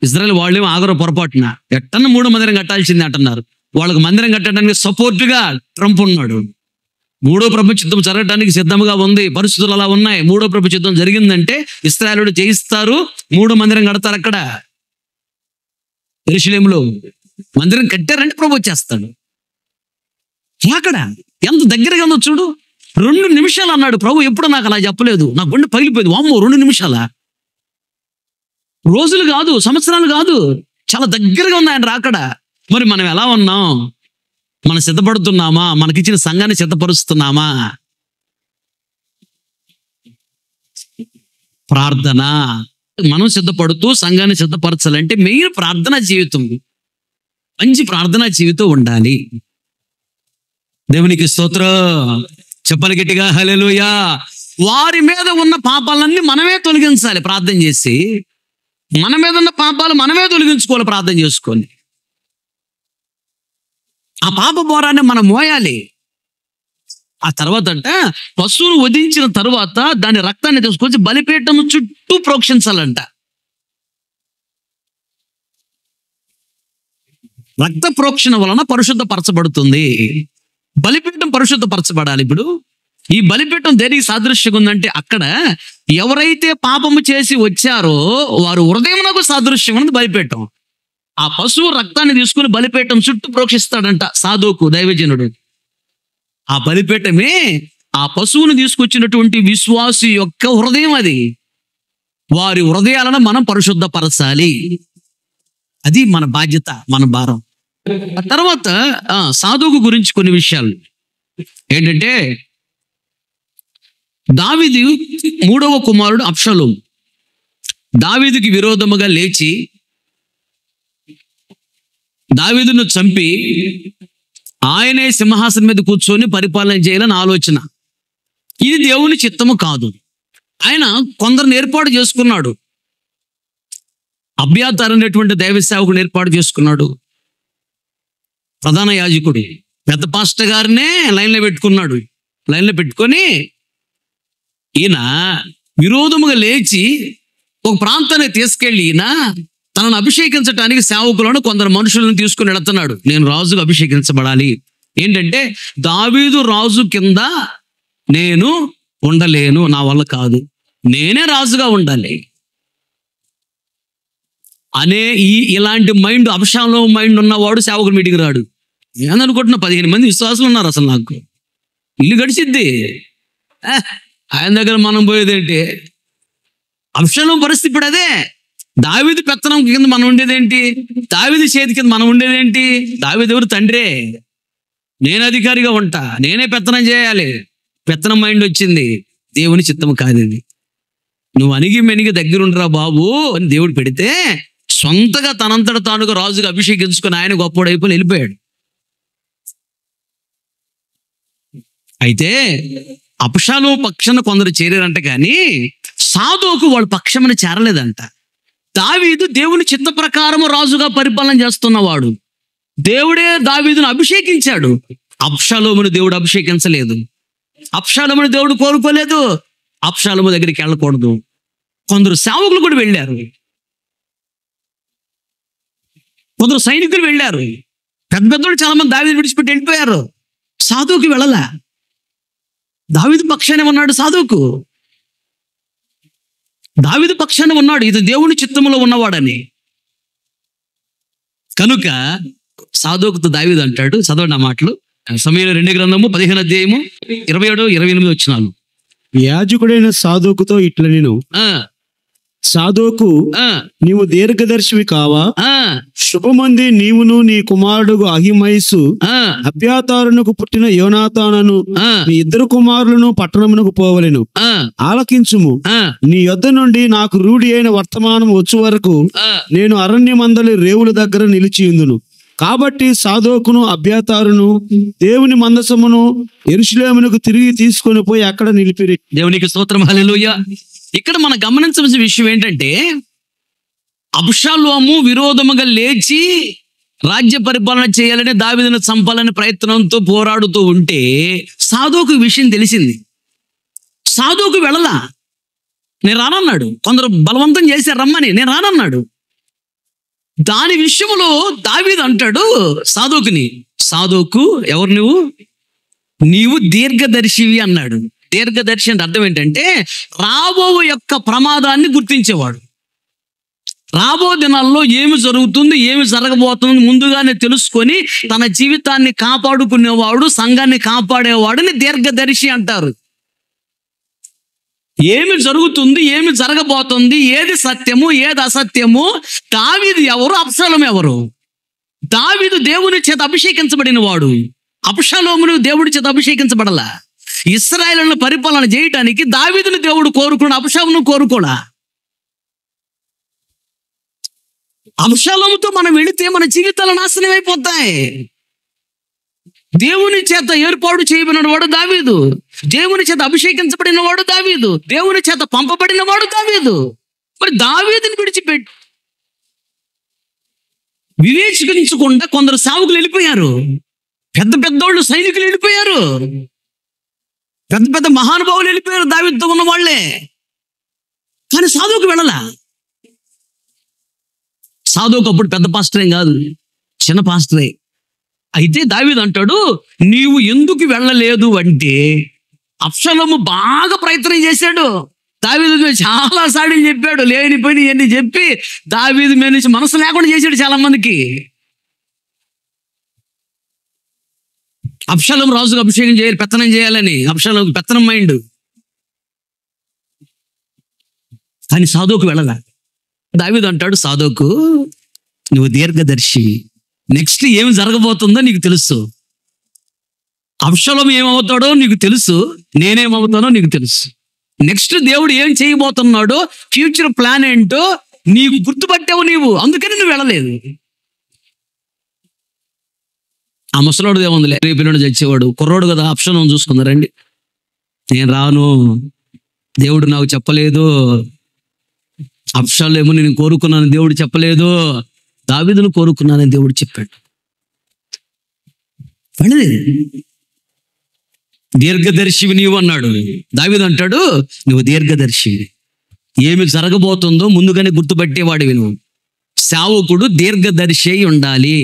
ఇజ్రాయెల్ వాళ్ళేమో ఆగరో పొరపాటున ఎట్టన్న 3వ మందిరం కట్టాల్సింది అంటున్నారు. వాళ్ళకి మందిరం కట్టడానికి సపోర్ట్గా ట్రంప్ ఉన్నాడు. 3వ ప్రపంచ యుద్ధం జరగడానికి సిద్ధంగా ఉంది. పరిస్థితులు అలా ఉన్నాయి. 3వ ప్రపంచ యుద్ధం జరిగిందంటే ఇశ్రాయేలు జయిస్తారు, 3వ మందిరం కడతారు. అక్కడ యెరూషలేములో మందిరం కట్టారంటే ప్రభు వచ్చేస్తాడు. అక్కడ ఎంత దగ్గరగా ఉందో చూడు. 2 నిమిషాలు అన్నాడు ప్రభు. ఎప్పుడు నాకు అలా చెప్పలేదు. నా గుండె పగిలిపోయింది. వామ్మో 2 నిమిషాలా? రోజులు కాదు, సంవత్సరాలు కాదు, చాలా దగ్గరగా ఉంది ఆయన రాకడ. మరి మనం ఎలా ఉన్నాం? మనం సిద్ధపడుతున్నామా? మనకిచ్చిన సంఘాన్ని సిద్ధపరుస్తున్నామా? ప్రార్థన. మనం సిద్ధపడుతూ సంఘాన్ని సిద్ధపరచాలంటే మెయిన్ ప్రార్థనా జీవితం, మంచి ప్రార్థనా జీవితం ఉండాలి. దేవునికి స్తోత్రం. చెప్పలు గట్టిగా హల్లెలూయా. వారి మీద ఉన్న పాపాలన్నీ మనమే తొలగించాలి ప్రార్థన చేసి. మన మీద ఉన్న పాపాలు మనమే తొలగించుకోవాలి ప్రార్థన చేసుకొని. ఆ పాప భారాన్ని మనం మోయాలి. ఆ తర్వాత అంట పశువును వధించిన తరువాత దాని రక్తాన్ని తీసుకొచ్చి బలిపీఠం చుట్టూ ప్రోక్షించాలంట. రక్త ప్రోక్షణ వలన పరిశుద్ధపరచబడుతుంది. బలిపీఠం పరిశుద్ధపరచబడాలి. ఇప్పుడు ఈ బలిపీఠం దేనికి సాదృశ్యంగా ఉందంటే అక్కడ ఎవరైతే పాపము చేసి వచ్చారో వారు హృదయమునకు సాదృశ్యం ఉన్నది బలిపీఠం. ఆ పశువు రక్తాన్ని తీసుకుని బలిపీఠం చుట్టూ ప్రోక్షిస్తాడంట సాధువుకు దైవజనుడు. ఆ బలిపీఠమే ఆ పశువును తీసుకొచ్చినటువంటి విశ్వాసి యొక్క హృదయం. అది వారి హృదయాలను మనం పరిశుద్ధపరచాలి. అది మన బాధ్యత, మన భారం. ఆ తర్వాత సాధువుకు గురించి కొన్ని విషయాలు ఏంటంటే, దావీదు 3వ కుమారుడు అబ్షాలోము దావీదుకి విరోధముగా లేచి దావీదును చంపి ఆయనే సింహాసనం మీద కూర్చొని పరిపాలన చేయాలని ఆలోచన. ఇది దేవుని చిత్తము కాదు. ఆయన కొందరిని ఏర్పాటు చేసుకున్నాడు. అబ్యాతారు అనేటువంటి దైవ సేవకుని ఏర్పాటు చేసుకున్నాడు. ప్రధాన యాజకుడు పెద్ద పాస్టర్ గారినే లైన్లో పెట్టుకున్నాడు. లైన్లో పెట్టుకొని ఈయన విరోధముగా లేచి ఒక ప్రాంతాన్ని తీసుకెళ్ళి ఈయన తనను అభిషేకించడానికి సేవకులను కొందరు మనుషులను తీసుకుని వెళుతున్నాడు. నేను రాజుగా అభిషేకించబడాలి. ఏంటంటే దావీదు రాజు కింద నేను ఉండలేను, నా వల్ల కాదు, నేనే రాజుగా ఉండాలి అనే ఇలాంటి మైండ్, అబ్షాలోము మైండ్ ఉన్నవాడు సేవకుల మీటింగ్ రాడు. ఏమనుకుంటున్నా 15 మంది విశ్వాసులు ఉన్నారు. అసలు నాకు ఇల్లు గడిచిద్ది. ఆయన దగ్గర మనం పోయేదేంటి? అబ్షాలోము పరిస్థితి ఇప్పుడు అదే. దావీదు పెత్తనం కింద మనం ఉండేదేంటి? దావీదు చేతి కింద మనం ఉండేదేంటి? దావీదు ఎవరు? తండ్రే. నేను అధికారిగా ఉంటా, నేనే పెత్తనం చేయాలి. పెత్తనం మైండ్ వచ్చింది. దేవుని చిత్తము కాదు ఇది. నువ్వు అణిగి మెనిగి దగ్గరుండరా బాబు అని దేవుడు పెడితే సొంతగా తనంతట తానుగా రాజుగా అభిషేకించుకొని ఆయన గొప్పడైపోయి వెళ్ళిపోయాడు. అయితే అబ్షాలోము పక్షాన కొందరు చేరారంట, కానీ సాధువుకు వాళ్ళ పక్షమని చేరలేదంట. దావీదు దేవుని చిత్త ప్రకారము రాజుగా పరిపాలన చేస్తున్నవాడు. దేవుడే దావీదును అభిషేకించాడు. అబ్షాలోమును దేవుడు అభిషేకించలేదు. అబ్షాలోమును దేవుడు కోరుకోలేదు. అబ్షాలోము దగ్గరికి వెళ్ళకూడదు. కొందరు సేవకులు కూడా వెళ్ళారు, కొందరు సైనికులు వెళ్ళారు. పెద్ద పెద్దోళ్ళు చాలా మంది దావీదు విడిచిపెట్టి వెళ్ళిపోయారు. సాధువుకి వెళ్ళలా. దావీదు పక్షానే ఉన్నాడు సాధువుకు. దావీదు పక్షాన ఉన్నాడు, ఇది దేవుని చిత్తములో ఉన్నవాడని. కనుక సాధువుకుతో దావీదు అంటాడు, చదవండి ఆ మాటలు. సమూయేలు 2వ గ్రంథము 15వ అధ్యాయము 27, 28 వచనాలు. యాజకుడైన సాధువుకుతో ఇట్లా నేను సాధువుకు, నీవు దీర్ఘదర్శివి కావా? శుభమంది నీవును నీ కుమారుడు అహిమయసు అబ్యాతారునకు పుట్టిన యోనాతానను నీ 2 కుమారులను పట్టణమునకు పోవలెను. ఆలకించుము. నీ యొద్ద నుండి నాకు రూఢి అయిన వర్తమానం వచ్చు వరకు నేను అరణ్యమందలి రేవుల దగ్గర నిలిచియుందును. కాబట్టి సాధోకును అబ్యాతారును దేవుని మందసమును యెరూషలేమునకు తిరిగి తీసుకొని పోయి అక్కడ నిలిపిరి. దేవునికి స్తోత్రం, హల్లెలూయా. ఇక్కడ మనం గమనించవలసిన విషయం ఏంటంటే, అబ్షాలోము విరోధముగా లేచి రాజ్య పరిపాలన చేయాలని, దావీదును చంపాలని ప్రయత్నంతో పోరాడుతూ ఉంటే సాధోకు విషయం తెలిసింది. సాధోకు వెళ్ళలా. నేను రానన్నాడు. కొందరు బలవంతం చేశారు రమ్మని, నేను రానన్నాడు. దాని విషయంలో దావీదు అంటాడు సాధోకుని, సాధోకు ఎవరు నీవు దీర్ఘదర్శివి అన్నాడు. దీర్ఘదర్శి అంటే అర్థం ఏంటంటే రాబో యొక్క ప్రమాదాన్ని గుర్తించేవాడు. రాబో దినాల్లో ఏమి జరుగుతుంది, ఏమి జరగబోతుంది ముందుగానే తెలుసుకొని తన జీవితాన్ని కాపాడుకునేవాడు, సంఘాన్ని కాపాడేవాడిని దీర్ఘదర్శి అంటారు. ఏమి జరుగుతుంది, ఏమి జరగబోతుంది, ఏది సత్యము, ఏది అసత్యము, దావీదు ఎవరు, అబ్షాలోము ఎవరు? దావీదు దేవుని చేత అభిషేకించబడిన వాడు. అబ్షాలోమును దేవుడి చేత అభిషేకించబడలా. ఇశ్రాయేలును పరిపాలన చేయటానికి దావీదును దేవుడు కోరుకున్న, అబ్షాలోమును కోరుకోడా. అబ్షాలోముతో మనం వెళితే మన జీవితాలు నాశనం అయిపోతాయి. దేవుని చేత ఏర్పాటు చేయబడిన వాడు దావీదు, దేవుని చేత అభిషేకించబడిన వాడు దావీదు, దేవుని చేత పంపబడిన వాడు దావీదు. మరి దావీదుని విడిచిపెట్టి వివేచించకుండా కొందరు సేవకులు వెళ్ళిపోయారు. పెద్ద పెద్దోళ్ళు సైనికులు వెళ్ళిపోయారు. పెద్ద పెద్ద మహానుభావులు వెళ్ళిపోయారు దావీదుతో ఉన్న వాళ్ళే. కానీ సాధువుకు వెళ్ళలా. సాధువుకు అప్పుడు పెద్ద పాస్టరేం కాదు, చిన్న పాస్టరే. అయితే దావీదు అంటాడు, నీవు ఎందుకు వెళ్ళలేదు అంటే అబ్షాలోము బాగా ప్రయత్నం చేశాడు. దావీదు మీద చాలా సార్లు చెప్పాడు, లేని పని ఇవన్నీ చెప్పి దావీదు మీద నుంచి మనసు లేకుండా చేశాడు చాలా మందికి. అబ్షాలోం రాజుకు అభిషేకం చేయాలి, పెత్తనం చేయాలని అబ్షాలోం పెత్తనం మైండ్. కానీ సాదోకు వెళ్ళలా. దావీదు అంటాడు, సాదోకు నువ్వు దీర్ఘదర్శి, నెక్స్ట్ ఏం జరగబోతుందో నీకు తెలుసు. అబ్షాలోం ఏమవుతాడో నీకు తెలుసు, నేనేమవుతానో నీకు తెలుసు. నెక్స్ట్ దేవుడు ఏం చేయబోతున్నాడో, ఫ్యూచర్ ప్లాన్ ఏంటో నీకు గుర్తుపట్టావు నీవు, అందుకని నువ్వు వెళ్ళలేదు. ఆ ముసలోడు ఏముందిలే, రేపు చచ్చేవాడు, కుర్రోడు కదా, అబ్షాలోం చూసుకున్నారండి. నేను రాను, దేవుడు నాకు చెప్పలేదు. అబ్షాలోము నేను కోరుకున్నాను, దేవుడు చెప్పలేదు. దావీదును కోరుకున్నానని దేవుడు చెప్పాడు. దీర్ఘదర్శివి నీవు అన్నాడు. దావీదు అంటాడు, నువ్వు దీర్ఘదర్శివి, ఏమి జరగబోతుందో ముందుగానే గుర్తుపట్టేవాడివి నువ్వు. సేవకుడు దీర్ఘదర్శి అయి ఉండాలి.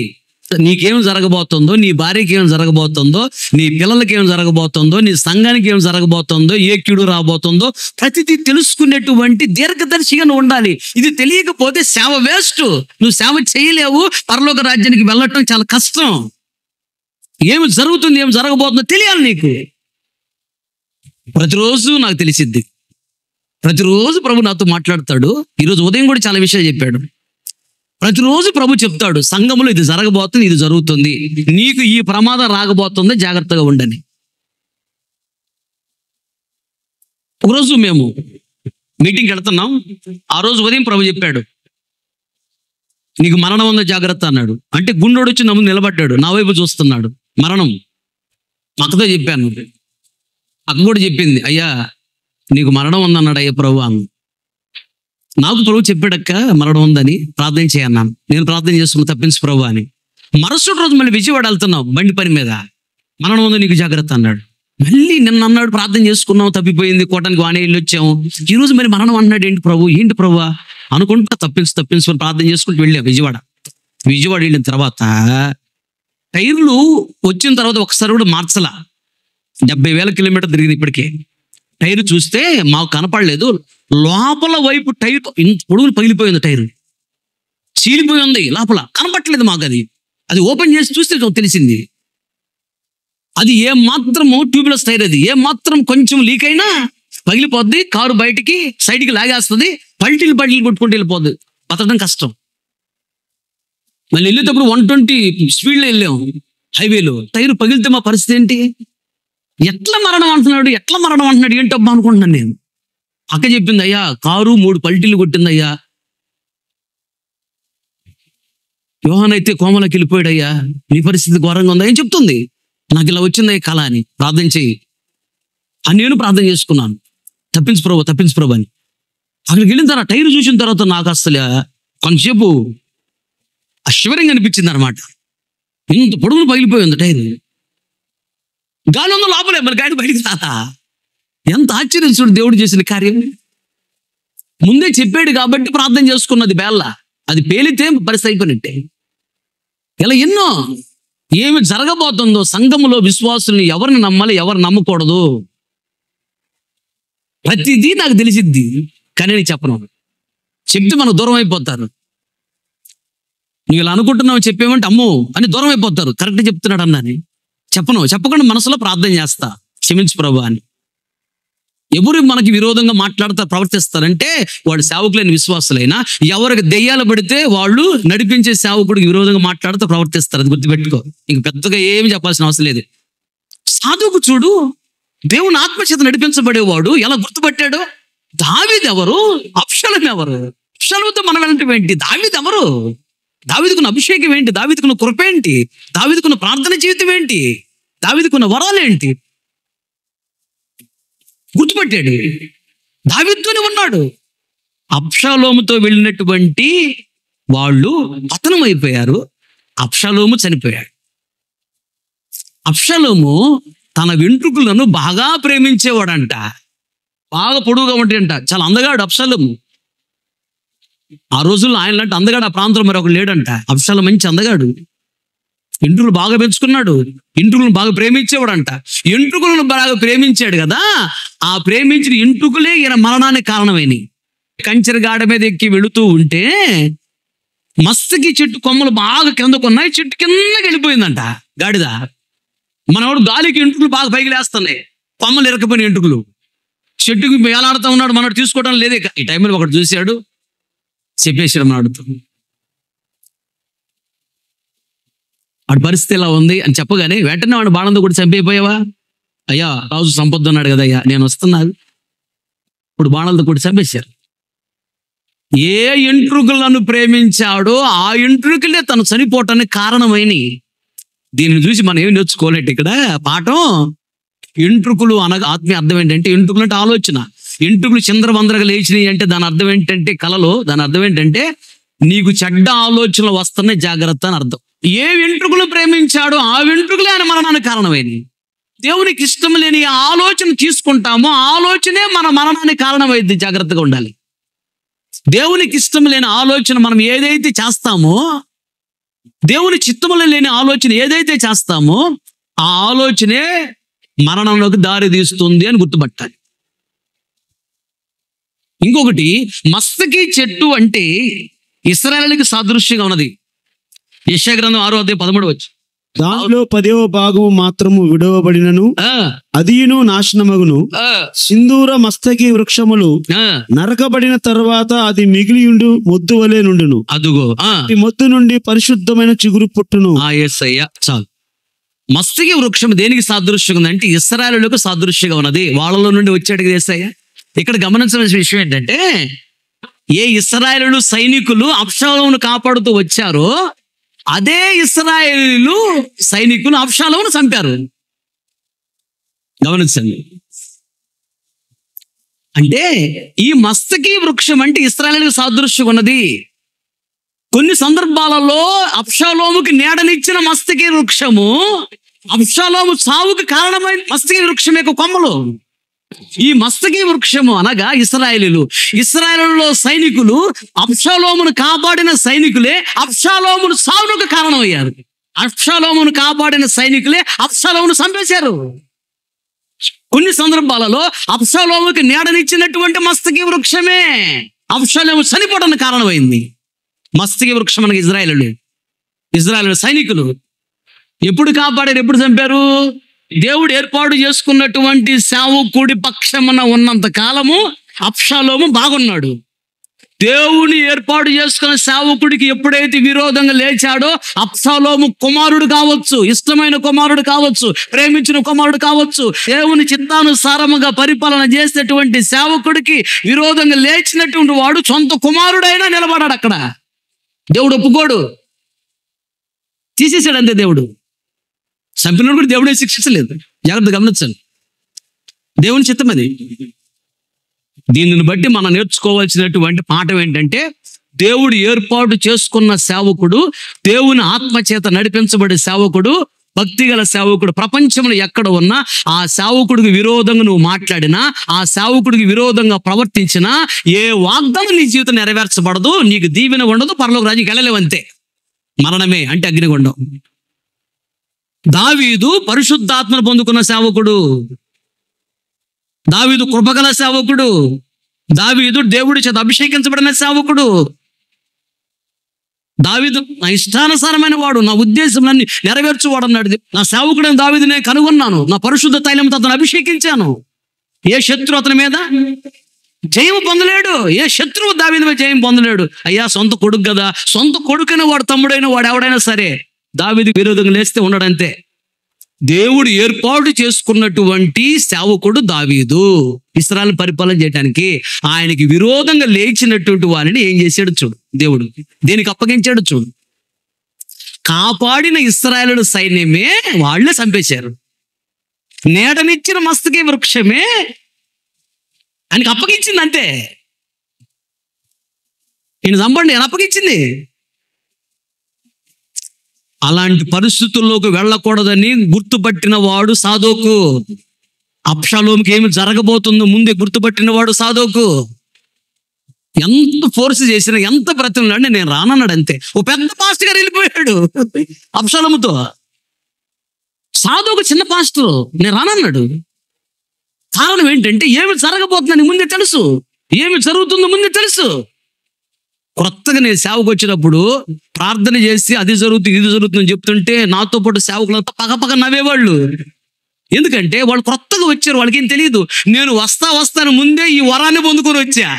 నీకేం జరగబోతుందో, నీ భార్యకి ఏం జరగబోతుందో, నీ పిల్లలకి ఏం జరగబోతుందో, నీ సంఘానికి ఏం జరగబోతుందో, ఏ కీడు రాబోతుందో ప్రతిదీ తెలుసుకునేటువంటి దీర్ఘదర్శిగా నువ్వు ఉండాలి. ఇది తెలియకపోతే సేవ వేస్ట్. నువ్వు సేవ చేయలేవు, పరలోక రాజ్యానికి వెళ్ళటం చాలా కష్టం. ఏమి జరుగుతుంది, ఏం జరగబోతుందో తెలియాలి నీకు. ప్రతిరోజు నాకు తెలిసిద్ది, ప్రతిరోజు ప్రభు నాతో మాట్లాడతాడు. ఈరోజు ఉదయం కూడా చాలా విషయాలు చెప్పాడు. ప్రతిరోజు ప్రభు చెప్తాడు, సంఘములో ఇది జరగబోతుంది, ఇది జరుగుతుంది, నీకు ఈ ప్రమాదం రాగబోతుంది, జాగ్రత్తగా ఉండని. ఒకరోజు మేము మీటింగ్కి వెళ్తున్నాం. ఆ రోజు ఉదయం ప్రభు చెప్పాడు, నీకు మరణం ఉందో జాగ్రత్త అన్నాడు. అంటే గుండోడు వచ్చి నమ్ము నిలబడ్డాడు, నా వైపు చూస్తున్నాడు. మరణం అక్కతో చెప్పాను, అక్క కూడా చెప్పింది, అయ్యా నీకు మరణం ఉందన్నాడు అయ్యా ప్రభు అన్న. నాకు ప్రభు చెప్పాడక్క మరణం ఉందని, ప్రార్థన చేయన్నాను. నేను ప్రార్థన చేస్తున్నా, తప్పించు ప్రభు అని. మరుసటి రోజు మళ్ళీ విజయవాడ వెళ్తున్నాం బండి పని మీద, మరణం ఉందో నీకు జాగ్రత్త అన్నాడు. మళ్ళీ నిన్న అన్నాడు, ప్రార్థన చేసుకున్నాం, తప్పిపోయింది, కోటానికి వానే ఇల్లు వచ్చాము. ఈరోజు మరి మరణం అన్నాడు, ఏంటి ప్రభు అనుకుంటా తప్పించు ప్రార్థన చేసుకుంటూ వెళ్ళాం విజయవాడ. విజయవాడ వెళ్ళిన తర్వాత టైర్లు వచ్చిన తర్వాత ఒకసారి కూడా మార్చలా. 70,000 కిలోమీటర్ తిరిగింది ఇప్పటికే. టైర్ చూస్తే మాకు కనపడలేదు, లోపల వైపు టైర్ పొడుగులు పగిలిపోయింది, టైర్ చీలిపోయి ఉంది లోపల, కనపట్టలేదు మాకు. అది ఓపెన్ చేసి చూస్తే తెలిసింది. అది ఏ మాత్రము ట్యూబ్లెస్ టైర్, అది ఏ మాత్రం కొంచెం లీక్ అయినా పగిలిపోద్ది, కారు బయటికి సైడ్కి లాగేస్తుంది, పల్టీలు కొట్టుకుంటూ వెళ్ళిపోద్ది, బతకడం కష్టం. మళ్ళీ వెళ్ళేటప్పుడు 120 స్పీడ్లో వెళ్ళాం హైవేలో, టైర్ పగిలితే మా పరిస్థితి ఏంటి? ఎట్లా మరణం అంటున్నాడు ఏంటబ్బా అనుకుంటున్నాను నేను. అక్క చెప్పింది, అయ్యా కారు 3 పల్టీలు కొట్టిందయ్యా, యోహాన్ అయితే కోమలోకి వెళ్ళిపోయాడు అయ్యా, నీ పరిస్థితి ఘోరంగా ఉందా ఏం చెప్తుంది. నాకు ఇలా వచ్చిందయ్యా కళ అని, ప్రార్థన చేయి అని నేను ప్రార్థన చేసుకున్నాను. తప్పించు ప్రభు అని. అక్కడికి వెళ్ళిన తర్వాత టైర్ చూసిన తర్వాత నాకు అసలు కొంచెంసేపు అశ్వర్యంగా అనిపించింది అనమాట. ఇంత పొడుగులు పగిలిపోయింది టైర్, గాలి ఉందో లోపలే, మరి గాడి బయటికి రాదా. ఎంత ఆశ్చర్యం చూడు దేవుడు చేసిన కార్యం. ముందే చెప్పాడు కాబట్టి ప్రార్థన చేసుకున్నది బేళ్ళ, అది పేలితే పరిస్థితి అయిపోయినట్టే. ఇలా ఎన్నో ఏమి జరగబోతుందో, సంఘములో విశ్వాసుల్ని ఎవరిని నమ్మాలి, ఎవరు నమ్మకూడదు, ప్రతిదీ నాకు తెలిసిద్ది. కానీ నేను చెప్పను, చెప్తే మనం దూరం అయిపోతారు. నువ్వు ఇలా అనుకుంటున్నావు చెప్పేమంటే అమ్మో అని దూరం అయిపోతారు. కరెక్ట్ చెప్తున్నాడు అన్నని చెప్పకుండా మనసులో ప్రార్థన చేస్తా, క్షమించు ప్రభు అని. ఎవరు మనకి విరోధంగా మాట్లాడతారు, ప్రవర్తిస్తారంటే వాడు సేవకులైన విశ్వాసులైనా, ఎవరికి దెయ్యాలు పడితే వాళ్ళు నడిపించే సేవకుడికి విరోధంగా మాట్లాడుతూ ప్రవర్తిస్తారు. అది గుర్తుపెట్టుకో, ఇంక పెద్దగా ఏమి చెప్పాల్సిన అవసరం లేదు. సాధువుకు చూడు, దేవుని ఆత్మచేత నడిపించబడేవాడు ఎలా గుర్తుపట్టాడు. దావీదు ఎవరు, అబ్షాలోము ఎవరు? అబ్షాలోముతో మనం వెళ్ళటం ఏంటి? దావీదు ఎవరు? దావీదుకున్న అభిషేకం ఏంటి? దావీదుకున్న కృప ఏంటి? దావీదుకున్న ప్రార్థన జీవితం ఏంటి? దావీదుకున్న వరాలు ఏంటి? గుర్తుపట్టాడు. దావీదుతోనే ఉన్నాడు. అబ్షాలోముతో వెళ్ళినటువంటి వాళ్ళు పతనం అయిపోయారు, అబ్షాలోము చనిపోయాడు. అబ్షాలోము తన వెంట్రుకలను బాగా ప్రేమించేవాడంట, బాగా పొడుగుగా ఉంటాయంట, చాలా అందగాడు అబ్షాలోము. ఆ రోజుల్లో ఆయన లాంటి అందగాడు ఆ ప్రాంతంలో మరి ఒకడు లేడంట. అబ్షాలోము మంచి అందగాడు. ఎంట్రుకలు బాగా పెంచుకున్నాడు, ఎంట్రుకలను బాగా ప్రేమించేవాడంట. ఎంట్రుకలను బాగా ప్రేమించాడు కదా, ఆ ప్రేమించిన ఎంట్రుకలే ఈయన మరణానికి కారణమైనవి. కంచెర గాడ మీద ఎక్కి వెళుతూ ఉంటే మస్తకి చెట్టు కొమ్మలు బాగా కిందకున్నాయి, చెట్టు కిందకి వెళ్ళిపోయిందంట గాడిద. మనవాడు గాలికి ఎంట్రుకలు బాగా పైకి లేస్తున్నాయి, కొమ్మలు ఇరకపోయిన ఎంట్రుకలు. చెట్టుకి వేలాడుతూ ఉన్నాడు, మనవాడు తీసుకోవడం లేదే. ఈ టైంలో ఒకటి చూశాడు, చెప్పేసాడు మనవాడుతూ, వాడి పరిస్థితి ఇలా ఉంది అని చెప్పగానే వెంటనే వాడు బాణంతో కూడా చంపైపోయావా? అయ్యా రాజు సంపద అన్నాడు కదా, అయ్యా నేను వస్తున్నాను. ఇప్పుడు బాణాలతో కూడా చంపేశారు. ఏ ఎంట్రుకలను ప్రేమించాడో ఆ ఎంట్రుకలే తను చనిపోవటానికి కారణమైనవి. దీన్ని చూసి మనం ఏం నేర్చుకోలేదు ఇక్కడ పాఠం. ఎంట్రుకలు అనగా ఆత్మీయ అర్థం ఏంటంటే, ఎంట్రుకలు అంటే ఆలోచన. ఎంట్రుకలు చిందరవందరగా లేచినాయి అంటే దాని అర్థం ఏంటంటే, కలలో దాని అర్థం ఏంటంటే నీకు చెడ్డ ఆలోచనలు వస్తున్నాయి, జాగ్రత్త అని అర్థం. ఏ వెంట్రుకలు ప్రేమించాడో ఆ వెంట్రుకలే ఆయన మరణానికి కారణమైంది. దేవునికి ఇష్టం లేని ఆలోచన తీసుకుంటామో ఆ ఆలోచనే మన మరణానికి కారణమైంది, జాగ్రత్తగా ఉండాలి. దేవునికి ఇష్టం లేని ఆలోచన మనం ఏదైతే చేస్తామో, దేవుని చిత్తములో లేని ఆలోచన ఏదైతే చేస్తామో ఆ ఆలోచనే మరణంలోకి దారి తీస్తుంది అని గుర్తుపట్టాలి. ఇంకొకటి, మస్తకి చెట్టు అంటే ఇశ్రాయేలుకి సాదృశ్యంగా ఉన్నది. యెషయా గ్రంథం 6:13 దానిలో 10వ భాగము మాత్రము విడవబడినను అదియును నాశనమగును. సింధూర మస్తకి వృక్షములు నరకబడిన తర్వాత అది మిగిలియుండు మొద్దు వలె నుండును. అదుగో ఈ మొద్దు నుండి పరిశుద్ధమైన చిగురు పుట్టును. యేసయ్య చాలు. మస్తకి వృక్షం దేనికి సాదృశ్యంగా ఉందంటే ఇశ్రాయేలులకు సాదృశ్యంగా ఉన్నది. వాళ్ళలో నుండి వచ్చాడు కదా యేసయ్య. ఇక్కడ గమనించవలసిన విషయం ఏంటంటే, ఏ ఇశ్రాయేలు సైనికులు అబ్షాలోమును కాపాడుతూ వచ్చారో అదే ఇశ్రాయేలు సైనికులు అబ్షాలోమును చంపారు. గమనించండి. అంటే ఈ మస్తకి వృక్షం అంటే ఇశ్రాయేలుకు సాదృశ్యం ఉన్నది. కొన్ని సందర్భాలలో అబ్షాలోముకి నీడనిచ్చిన మస్తకి వృక్షము అబ్షాలోము చావుకి కారణమైన మస్తకి వృక్షం యొక్క కొమ్మలు. ఈ మస్తకి వృక్షము అనగా ఇశ్రాయేలులో సైనికులు అబ్షాలోమును కాపాడిన సైనికులే అబ్షాలోమును సావునకు కారణమయ్యారు. అబ్షాలోమును కాపాడిన సైనికులే అబ్షాలోమును చంపేశారు. కొన్ని సందర్భాలలో అబ్షాలోముకి నీడనిచ్చినటువంటి మస్తకి వృక్షమే అబ్షాలోము చనిపోవడానికి కారణమైంది. మస్తకి వృక్షం అనగా ఇజ్రాయేలు సైనికులు ఎప్పుడు కాపాడారు, ఎప్పుడు చంపారు? దేవుడు ఏర్పాటు చేసుకున్నటువంటి సేవకుడి పక్షమున ఉన్నంత కాలము అబ్షాలోము బాగున్నాడు. దేవుని ఏర్పాటు చేసుకున్న సేవకుడికి ఎప్పుడైతే విరోధంగా లేచాడో అబ్షాలోము కుమారుడు కావచ్చు, ఇష్టమైన కుమారుడు కావచ్చు, ప్రేమించిన కుమారుడు కావచ్చు, దేవుని చిత్తానుసారముగా పరిపాలన చేసేటువంటి సేవకుడికి విరోధంగా లేచినటువంటి వాడు సొంత కుమారుడైనా నిలబడాడు. అక్కడ దేవుడు ఒప్పుకోడు, తీసేసాడు అంతే. దేవుడు చంపినోడు కూడా దేవుడే శిక్షించలేదు. జాగ్రత్త గమనించండి, దేవుని చిత్తం అది. దీనిని బట్టి మనం నేర్చుకోవాల్సినటువంటి పాఠం ఏంటంటే, దేవుడు ఏర్పాటు చేసుకున్న సేవకుడు, దేవుని ఆత్మచేత నడిపించబడే సేవకుడు, భక్తిగల సేవకుడు ప్రపంచంలో ఎక్కడ ఉన్నా ఆ సేవకుడికి విరోధంగా నువ్వు మాట్లాడినా, ఆ సేవకుడికి విరోధంగా ప్రవర్తించినా ఏ వాగ్దానం నీ జీవితం నెరవేర్చబడదు, నీకు దీవెన ఉండదు, పరలోక రాజ్యానికి వెళ్ళలేవు, అంతే. మరణమే అంటే అగ్నిగుండం. దావీదు పరిశుద్ధాత్మను పొందుకున్న సేవకుడు, దావీదు కృపగల సేవకుడు, దావీదు దేవుడి చేత అభిషేకించబడిన సేవకుడు. దావీదు నా ఇష్టానుసారమైన వాడు, నా ఉద్దేశంలన్నీ నెరవేర్చువాడు అన్నాడు. నా సేవకుడైన దావీదు నేను కనుగొన్నాను, నా పరిశుద్ధ తైలంతో అతను అభిషేకించాను. ఏ శత్రువు అతని మీద జయం పొందలేడు, ఏ శత్రువు దావీదు మీద జయం పొందలేడు. అయ్యా సొంత కొడుకు కదా, సొంత కొడుకైన వాడు, తమ్ముడైన వాడు ఎవడైనా సరే దావీదుకి విరోధంగా లేస్తే ఉన్నాడంతే. దేవుడు ఏర్పాటు చేసుకున్నటువంటి సేవకుడు దావీదు ఇశ్రాయేలు పరిపాలన చేయడానికి. ఆయనకి విరోధంగా లేచినటువంటి వారిని ఏం చేశాడు చూడు, దేవుడు దేనికి అప్పగించాడు చూడు. కాపాడిన ఇశ్రాయేలు సైన్యమే వాళ్ళే చంపేశారు. నీడనిచ్చిన మస్తకి వృక్షమే ఆయనకి అప్పగించింది, అంతే. ఈయన చంపండి అని అప్పగించింది. అలాంటి పరిస్థితుల్లోకి వెళ్ళకూడదని గుర్తుపట్టిన వాడు సాదోకు. అబ్షాలోముకి ఏమి జరగబోతుందో ముందే గుర్తుపట్టిన వాడు సాదోకు. ఎంత ఫోర్స్ చేసినా, ఎంత బ్రతిమలాడినా నేను రానన్నాడు అంతే. ఓ పెద్ద పాస్టర్ గారు వెళ్ళిపోయాడు అబ్షాలోముతో. సాధువు చిన్న పాస్టర్ నేను రానన్నాడు. కారణం ఏంటంటే ఏమి జరగబోతుందని ముందే తెలుసు, ఏమి జరుగుతుందో ముందే తెలుసు. కొత్తగా నేను సేవకు వచ్చినప్పుడు ప్రార్థన చేసి అది జరుగుతుంది ఇది జరుగుతుందని చెప్తుంటే నాతో పాటు సేవకులంతా పగపగ నవ్వేవాళ్ళు. ఎందుకంటే వాళ్ళు కొత్తగా వచ్చారు, వాళ్ళకి ఏం తెలియదు. నేను వస్తాను ముందే ఈ వరాన్ని పొందుకొని వచ్చా.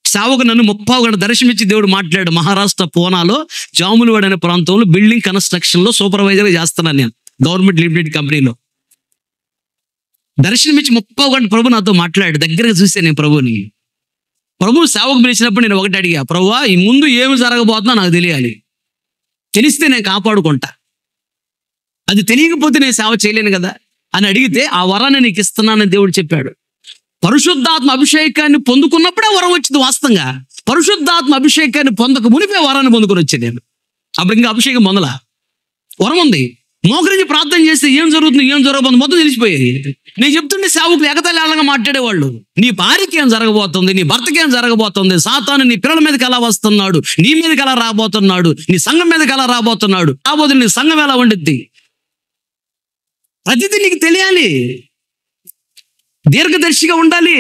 సేవకు నన్ను 30 గంట దర్శనమిచ్చి దేవుడు మాట్లాడాడు. మహారాష్ట్ర పూనాలో జాములవాడ అనే ప్రాంతంలో బిల్డింగ్ కన్స్ట్రక్షన్ లో సూపర్వైజర్గా చేస్తున్నాను నేను, గవర్నమెంట్ లిమిటెడ్ కంపెనీలో. దర్శనమిచ్చి 30 గంట ప్రభు నాతో మాట్లాడు. దగ్గరగా చూసాను నేను ప్రభుని. ప్రభు సేవకు పిలిచినప్పుడు నేను ఒకటి అడిగా, ప్రభువా ఈ ముందు ఏమి జరగబోతుందో నాకు తెలియాలి, తెలిస్తే నేను కాపాడుకుంటా, అది తెలియకపోతే నేను సేవ చేయలేను కదా అని అడిగితే, ఆ వరాన్ని నీకు ఇస్తున్నానని దేవుడు చెప్పాడు. పరిశుద్ధాత్మ అభిషేకాన్ని పొందుకున్నప్పుడే వరం వచ్చింది. వాస్తవంగా పరిశుద్ధాత్మ అభిషేకాన్ని పొందక మునిపే వరాన్ని పొందుకొని వచ్చాను నేను. అప్పుడు ఇంకా అభిషేకం పొందలా, వరం ఉంది. మోకరించి ప్రార్థన చేస్తే ఏం జరుగుతుంది ఏం జరగబోతుంది మొత్తం తెలిసిపోయేది. నేను చెప్తుంటే సేవకులు ఎగతాళిగా మాట్లాడేవాళ్ళు. నీ భార్యకి ఏం జరగబోతుంది, నీ భర్తకి ఏం జరగబోతుంది, సాతాను నీ పిల్లల మీదకి ఎలా వస్తున్నాడు, నీ మీదకి ఎలా రాబోతున్నాడు, నీ సంఘం మీదకి ఎలా రాబోతున్నాడు, రాబోతుంది నీ సంఘం ఎలా ఉండిద్ది, ప్రతిదీ నీకు తెలియాలి. దీర్ఘదర్శిగా ఉండాలి.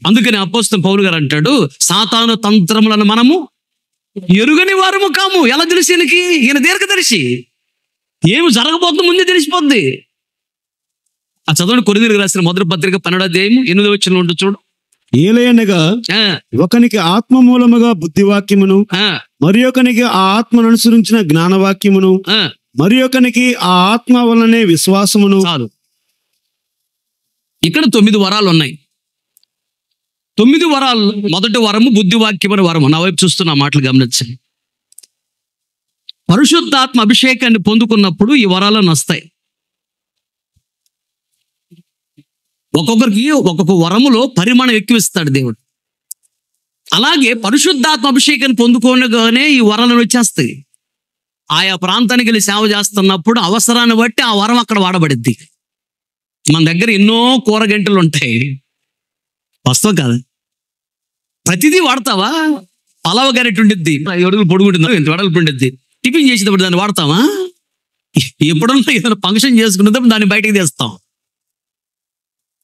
అందుకని అపోస్తలుడు పౌలు గారు అంటాడు, సాతాను తంత్రములను మనము ఎరుగని వారము కాము. ఎలా తెలుసు ఈయనకి? ఈయన దీర్ఘదర్శి. ఏమి జరగబోతుందో ముందే తెలిసిపోద్ది. ఆ చదవండి, కొరింథీయులకు రాసిన మొదటి పత్రిక 12వ అధ్యాయం 8వ వచనంలో ఉంటుంది చూడు. ఏలయనగా ఒకనికి ఆత్మ మూలముగా బుద్ధివాక్యమును, మరి ఒకనికి ఆ ఆత్మను అనుసరించిన జ్ఞానవాక్యమును, మరి ఒకనికి ఆ ఆత్మ వలనే విశ్వాసమును. చాలు. ఇక్కడ 9 వరాలు ఉన్నాయి. 9 వరాలు. మొదటి వరము బుద్ధివాక్యం అనే వరము. నా వైపు చూస్తున్న మాటలు గమనించండి. పరిశుద్ధాత్మ అభిషేకాన్ని పొందుకున్నప్పుడు ఈ వరాలను వస్తాయి. ఒక్కొక్కరికి ఒక్కొక్క వరములో పరిమాణం ఎక్కువిస్తాడు దేవుడు. అలాగే పరిశుద్ధాత్మ అభిషేకాన్ని పొందుకోనగానే ఈ వరాలను వచ్చేస్తాయి. ఆయా ప్రాంతానికి వెళ్ళి సేవ చేస్తున్నప్పుడు అవసరాన్ని బట్టి ఆ వరం అక్కడ వాడబడిద్ది. మన దగ్గర ఎన్నో కూరగంటలు ఉంటాయి, వస్తావు కదా, ప్రతిదీ వాడతావా? పలావ గరిటె ఉండిద్ది, 5 అడుగులు పొడుగుంటుంది, ఇంత వెడల్పు ఉండిద్ది. టిఫిన్ చేసేటప్పుడు దాన్ని వాడతావా? ఎప్పుడన్నా ఏదైనా ఫంక్షన్ చేసుకునేటప్పుడు దాన్ని బయటకు తీస్తాం.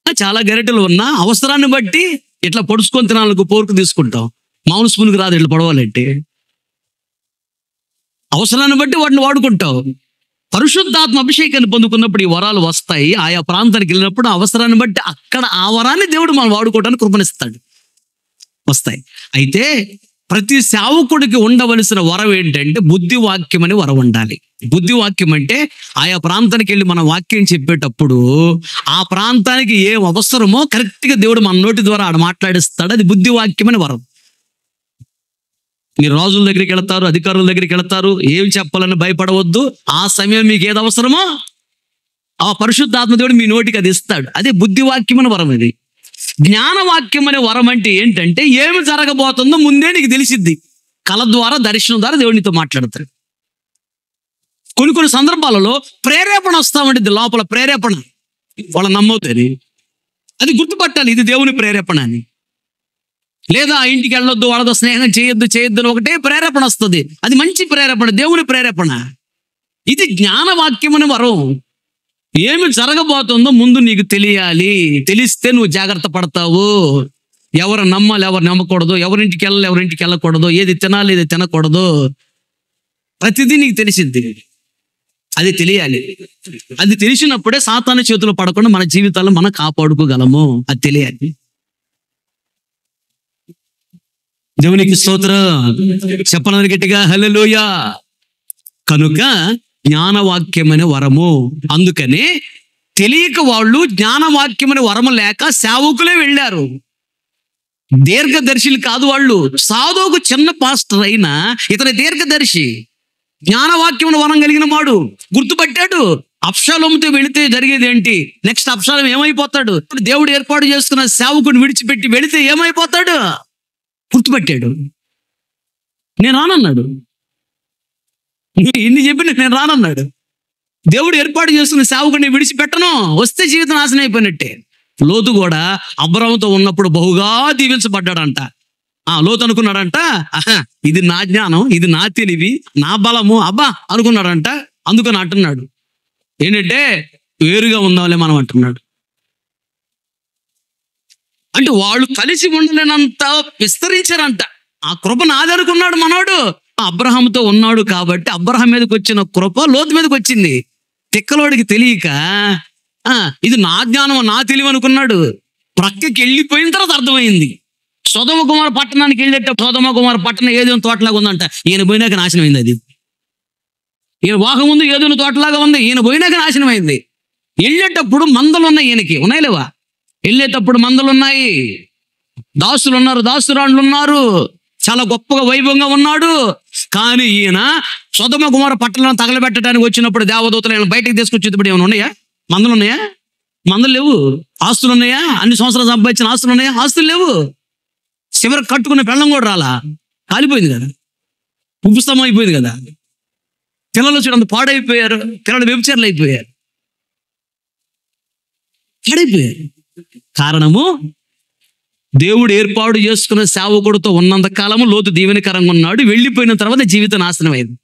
చాలా గరిటెలు ఉన్నా అవసరాన్ని బట్టి ఇట్లా పొడుచుకొని తినాలకు పోరుకు తీసుకుంటాం. మామూలు స్పూన్కి రాదు ఇట్లా పొడవాలంటే. అవసరాన్ని బట్టి వాటిని వాడుకుంటావు. పరిశుద్ధాత్మ అభిషేకాన్ని పొందుకున్నప్పుడు ఈ వరాలు వస్తాయి. ఆయా ప్రాంతానికి వెళ్ళినప్పుడు అవసరాన్ని బట్టి అక్కడ ఆ వరాన్ని దేవుడు మనం వాడుకోవడానికి కృపణిస్తాడు, వస్తాయి. అయితే ప్రతి సేవకుడికి ఉండవలసిన వరం ఏంటంటే బుద్ధివాక్యం అని వరం ఉండాలి. బుద్ధివాక్యం అంటే ఆయా ప్రాంతానికి వెళ్ళి మన వాక్యం చెప్పేటప్పుడు ఆ ప్రాంతానికి ఏం అవసరమో కరెక్ట్గా దేవుడు మన నోటి ద్వారా ఆడ మాట్లాడిస్తాడు. అది బుద్ధివాక్యం అని వరం. మీరు రాజుల దగ్గరికి వెళతారు, అధికారుల దగ్గరికి వెళతారు, ఏం చెప్పాలని భయపడవద్దు. ఆ సమయం మీకు ఏది అవసరమో ఆ పరిశుద్ధాత్మ దేవుడు మీ నోటికి అది ఇస్తాడు. అదే బుద్ధివాక్యం అని వరం. ఇది జ్ఞానవాక్యం అనే వరం అంటే ఏంటంటే ఏమి జరగబోతుందో ముందే నీకు తెలిసిద్ది. కళ ద్వారా, దర్శనం ద్వారా దేవుడు నీతో మాట్లాడతాడు. కొన్ని సందర్భాలలో ప్రేరేపణ వస్తా ఉంటుంది, లోపల ప్రేరేపణ. వాళ్ళ నమ్మవుతుంది, అది గుర్తుపట్టాలి, ఇది దేవుని ప్రేరేపణ అని. లేదా ఆ ఇంటికి వెళ్ళొద్దు, వాళ్ళతో స్నేహం చేయొద్దు అని ఒకటే ప్రేరేపణ వస్తుంది. అది మంచి ప్రేరేపణ, దేవుని ప్రేరేపణ. ఇది జ్ఞానవాక్యం అని వరం. ఏమి జరగబోతుందో ముందు నీకు తెలియాలి. తెలిస్తే నువ్వు జాగ్రత్త పడతావు. ఎవరు నమ్మాలి, ఎవరు నమ్మకూడదు, ఎవరింటికి వెళ్ళాలి, ఎవరింటికి వెళ్ళకూడదు, ఏది తినాలి, ఏది తినకూడదు, ప్రతిదీ నీకు తెలిసింది. అది తెలియాలి. అది తెలిసినప్పుడే సాతాను చేతులు పడకుండా మన జీవితాలను మనం కాపాడుకోగలము. అది తెలియాలి. దేవునికి స్తోత్రం చెప్పనని గట్టిగా హల్లెలూయా. కనుక జ్ఞానవాక్యం అనే వరము. అందుకని తెలియక వాళ్ళు జ్ఞానవాక్యం అనే వరము లేక సేవకులే వెళ్ళారు. దీర్ఘదర్శులు కాదు వాళ్ళు. సాధువుకు చిన్న పాస్టర్ అయినా ఇతని దీర్ఘదర్శి, జ్ఞానవాక్యం వరం కలిగిన వాడు. గుర్తుపట్టాడు. అబ్షాలోముతో వెళితే జరిగేది ఏంటి? నెక్స్ట్ అబ్షాలోము ఏమైపోతాడు? దేవుడు ఏర్పాటు చేసుకున్న సేవకుని విడిచిపెట్టి వెళితే ఏమైపోతాడు? గుర్తుపట్టాడు. నేను రానన్నాడు. ఇన్ని చెప్పిన నేను రానన్నాడు. దేవుడు ఏర్పాటు చేసుకున్న సేవకుడిని విడిచిపెట్టను, వస్తే జీవితం నాశనం అయిపోయినట్టే. లోతు కూడా అబ్రహాముతో ఉన్నప్పుడు బహుగా దీవించబడ్డాడంట. లోతు అనుకున్నాడంట, ఇది నా జ్ఞానం, ఇది నా తెలివి, నా బలము అబ్బా అనుకున్నాడంట. అందుకని అంటున్నాడు ఏంటంటే వేరుగా ఉందాంలే మనం అంటున్నాడు. అంటే వాళ్ళు కలిసి ఉండలేనంత విస్తరించారంట. ఆ కృప నాది అనుకున్నాడు మనోడు. అబ్రహాముతో ఉన్నాడు కాబట్టి అబ్రహాం మీదకి వచ్చిన కృప లోతు మీదకి వచ్చింది. తిక్కలోడికి తెలియక ఇది నా జ్ఞానం, నా తెలివి అనుకున్నాడు. ప్రక్కకి వెళ్ళిపోయిన తర్వాత అర్థమైంది. సొదొమ కుమార పట్టణానికి వెళ్ళేటప్పుడు సొదొమ కుమార పట్టణం ఏదైనా తోటలాగా ఉందంట. ఈయన పోయినాక నాశనం అయింది. అది ఈయన వాకముందు ఏదైనా తోటలాగా ఉంది, ఈయన పోయినాక నాశనం అయింది. వెళ్ళేటప్పుడు మందలు ఉన్నాయి, ఈయనకి ఉన్నాయి లేవా? వెళ్ళేటప్పుడు మందలు ఉన్నాయి, దాసులు ఉన్నారు, దాసురాండ్లు ఉన్నారు, చాలా గొప్పగా వైభవంగా ఉన్నాడు. కానీ ఈయన సొదొమ కుమార పట్టణాలను తగలబెట్టడానికి వచ్చినప్పుడు దేవదూతలు ఈయన బయటకు తీసుకొచ్చేటప్పుడు ఏమైనా ఉన్నాయా? మందలు ఉన్నాయా? మందలు లేవు. ఆస్తులు ఉన్నాయా? అన్ని సంవత్సరాలు సంపాదించిన ఆస్తులు ఉన్నాయా? ఆస్తులు లేవు. చివరికి కట్టుకున్న పెళ్ళం కూడా రాలా, కాలిపోయింది కదా, ఉపస్తంభం అయిపోయింది కదా. పిల్లలు చూడండి పాడైపోయారు, పిల్లలు వ్యభిచారులు అయిపోయారు, పాడైపోయారు. కారణము దేవుడు ఏర్పాటు చేసుకున్న సేవకుడితో ఉన్నంత కాలము లోతు దీవెనకరంగా ఉన్నాడు. వెళ్ళిపోయిన తర్వాత జీవితం నాశనం అయింది.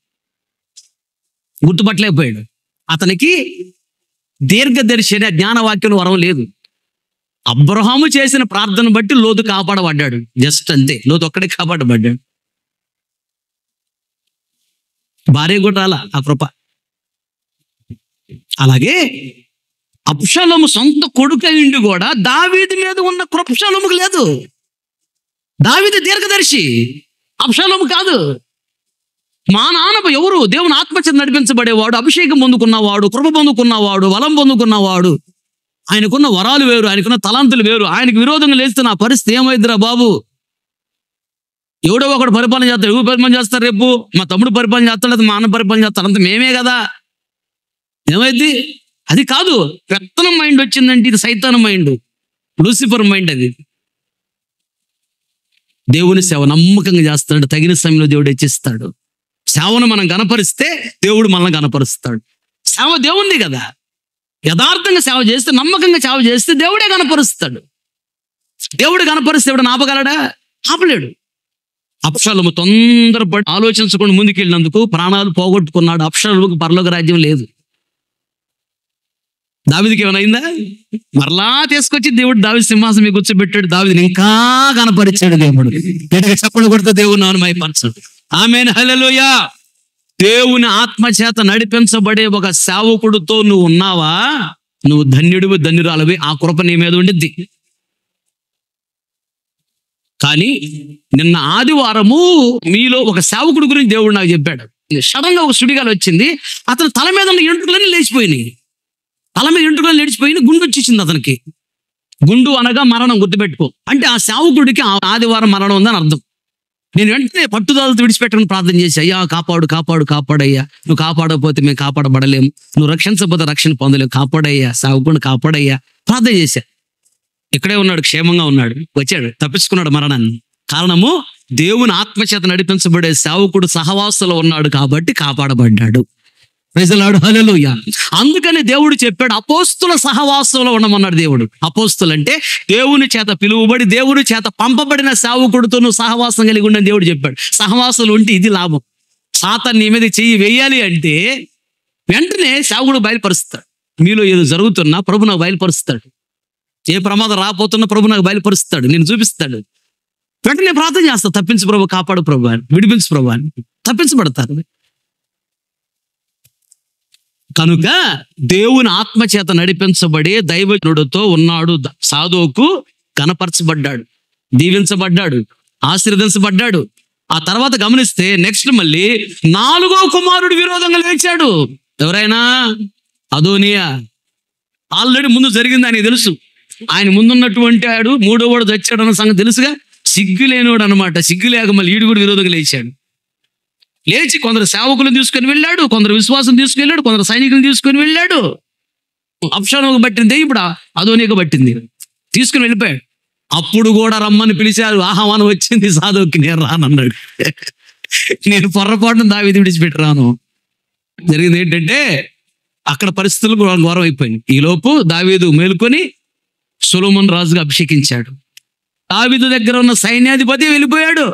గుర్తుపట్టలేకపోయాడు. అతనికి దీర్ఘదర్శి అనే జ్ఞానవాక్యం వరం లేదు. అబ్రహాము చేసిన ప్రార్థన బట్టి లోతు కాపాడబడ్డాడు. జస్ట్ అంతే, లోతు ఒక్కడే కాపాడబడ్డాడు. భార్య కూడా రాలా ఆ కృప. అలాగే అబ్షాలోము సొంత కొడుకు అయిండి కూడా దావీదు మీద ఉన్న కృప అబ్షాలోముకు లేదు. దావీదు దీర్ఘదర్శి, అబ్షాలోము కాదు. మా నాన్న ఎవరు? దేవుని ఆత్మచేత నడిపించబడేవాడు, అభిషేకం పొందుకున్నవాడు, కృప పొందుకున్నవాడు, వరం పొందుకున్నవాడు. ఆయనకున్న వరాలు వేరు, ఆయనకున్న తలాంతులు వేరు. ఆయనకు విరోధంగా లేస్తే నా పరిస్థితి ఏమైద్దిరా బాబు? ఎవడో ఒకడు పరిపాలన చేస్తాడు. ఎవరు పరిపాలన చేస్తారు? రేపు మా తమ్ముడు పరిపాలన చేస్తాడు, లేదా మా అన్న పరిపాలన చేస్తాడు, అంత మేమే కదా. ఏమైంది? అది కాదు. పెత్తనం మైండ్ వచ్చిందంటే ఇది సైతాన్ మైండ్, లూసిఫర్ మైండ్. అది దేవుని సేవ నమ్మకంగా చేస్తాడు. తగిన సమయంలో దేవుడు హెచ్చిస్తాడు. సేవను మనం గణపరిస్తే దేవుడు మనల్ని గణపరుస్తాడు. సేవ దేవుంది కదా. యథార్థంగా సేవ చేస్తే, నమ్మకంగా సేవ చేస్తే దేవుడే గణపరుస్తాడు. దేవుడు గణపరిస్తే దేవుడు ఆపగలడా? ఆపలేడు. అబ్షాలోము తొందరపడి ఆలోచించకుండా ముందుకెళ్ళినందుకు ప్రాణాలు పోగొట్టుకున్నాడు. అబ్షాలోముకు పరలోక రాజ్యం లేదు. దావీదుకి ఏమైనా అయిందా? మరలా తీసుకొచ్చి దేవుడు దావీదు సింహాసనం మీద కూర్చోబెట్టాడు. దావీదుని ఇంకా కనపరిచాడు దేవుడు. గట్టిగా చప్పట్లు కొడితే దేవుడు నాను మైపరచాడు. ఆమేన్, హల్లెలూయా. దేవుని ఆత్మచేత నడిపించబడే ఒక సేవకుడితో నువ్వు ఉన్నావా? నువ్వు ధన్యుడివి, ధన్యురాలవి. ఆ కృప నీ మీద ఉండిద్ది. కానీ నిన్న ఆదివారము మీలో ఒక సేవకుడి గురించి దేవుడు నాకు చెప్పాడు. సడన్ గా ఒక సుడిగాలు వచ్చింది. అతని తల మీద ఉన్న ఎంట్రుకలన్నీ లేచిపోయినాయి. తల మీద ఎంట్రుకలు లేచిపోయిన గుండు వచ్చేసింది అతనికి. గుండు అనగా మరణం, గుర్తుపెట్టుకో. అంటే ఆ సేవకుడికి ఆదివారం మరణం ఉందని అర్థం. నేను వెంటనే పట్టుదలతో విడిచిపెట్టని ప్రార్థన చేసి, అయ్యా కాపాడు, కాపాడు, కాపాడయ్యా. నువ్వు కాపాడకపోతే మేము కాపాడబడలేము, నువ్వు రక్షించకపోతే రక్షణ పొందలేము, కాపాడయ్యా, సేవకుడిని కాపాడయ్యా ప్రార్థన చేశా. ఇక్కడే ఉన్నాడు, క్షేమంగా ఉన్నాడు, వచ్చాడు, తప్పించుకున్నాడు మరణాన్ని. కారణము దేవుని ఆత్మచేత నడిపించబడే సేవకుడు సహవాసంలో ఉన్నాడు కాబట్టి కాపాడబడ్డాడు. ప్రైజ్ ది లార్డ్, హల్లెలూయా. అందుకని దేవుడు చెప్పాడు అపోస్తుల సహవాసంలో ఉండమన్నాడు దేవుడు. అపోస్తులు అంటే దేవుని చేత పిలువబడి దేవుని చేత పంపబడిన సేవకుడితో నువ్వు సహవాసం కలిగి ఉండని దేవుడు చెప్పాడు. సహవాసాలు ఉంటే ఇది లాభం. సాతాను నీ మీద చెయ్యి వేయాలి అంటే వెంటనే సేవకుడు బయలుపరుస్తాడు. మీలో ఏదో జరుగుతున్నా ప్రభు నాకు బయలుపరుస్తాడు. ఏ ప్రమాదం రాపోతున్నా ప్రభు నాకు బయలుపరుస్తాడు, నేను చూపిస్తాడు. వెంటనే ప్రార్థన చేస్తా, తప్పించు ప్రభు, కాపాడు ప్రభు అని, విడిపించు ప్రభు అని. తప్పించబడతారు. కనుక దేవుని ఆత్మచేత నడిపించబడే దైవజనుడితో ఉన్నాడు. సాదోకు కనపరచబడ్డాడు, దీవించబడ్డాడు, ఆశీర్వదించబడ్డాడు. ఆ తర్వాత గమనిస్తే నెక్స్ట్ మళ్ళీ 4వ కుమారుడు విరోధంగా లేచాడు. ఎవరైనా? అదోనియా. ఆల్రెడీ ముందు జరిగింది ఆయనకి తెలుసు. ఆయన ముందున్నటువంటి ఆడు 3వ వాడు చచ్చాడు అన్న సంగతి తెలుసుగా. సిగ్గు లేనివాడు అనమాట. సిగ్గు లేక మళ్ళీ ఈడు కూడా విరోధంగా లేచాడు. లేచి కొందరు సేవకులను తీసుకొని వెళ్ళాడు, కొందరు విశ్వాసం తీసుకెళ్ళాడు, కొందరు సైనికులను తీసుకొని వెళ్ళాడు. అబ్షాలోముకు పట్టింది, ఇప్పుడు అదోనీకు పట్టింది, తీసుకుని వెళ్ళిపోయాడు. అప్పుడు కూడా రమ్మని పిలిచారు. ఆహ్వానం వచ్చింది. సాదోకి నేను రానన్నాడు. నేను పొర్రపాటును దావీదు విడిచిపెట్టి రాను. జరిగింది ఏంటంటే అక్కడ పరిస్థితులు ఘోరం అయిపోయింది. ఈలోపు దావీదు మేలుకొని సొలొమోను రాజుగా అభిషేకించాడు. దావీదు దగ్గర ఉన్న సైన్యాధిపతి వెళ్ళిపోయాడు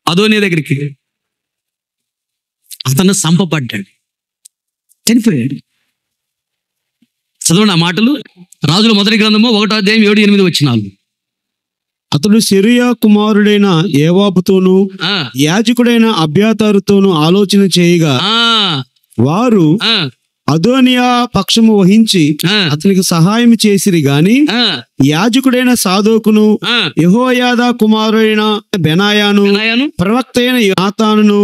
అదోనియా దగ్గరికి. అతను సంపబడ్డాడు, చనిపోయాడు. చదవండి ఆ మాటలు. రాజుల మొదటి గ్రంథము 1వ అధ్యాయం 7-8 వచనాలు. అతడు సెరూయా కుమారుడైన యోవాబుతోను యాజకుడైన అబ్యాతారుతోను ఆలోచన చేయగా వారు అదోనియా పక్షము వహించి అతనికి సహాయం చేసిరి గాని యాజకుడైన సాదోకును యెహోయాదా కుమారుడైన బెనాయాను ప్రవక్త అయిన నాతానును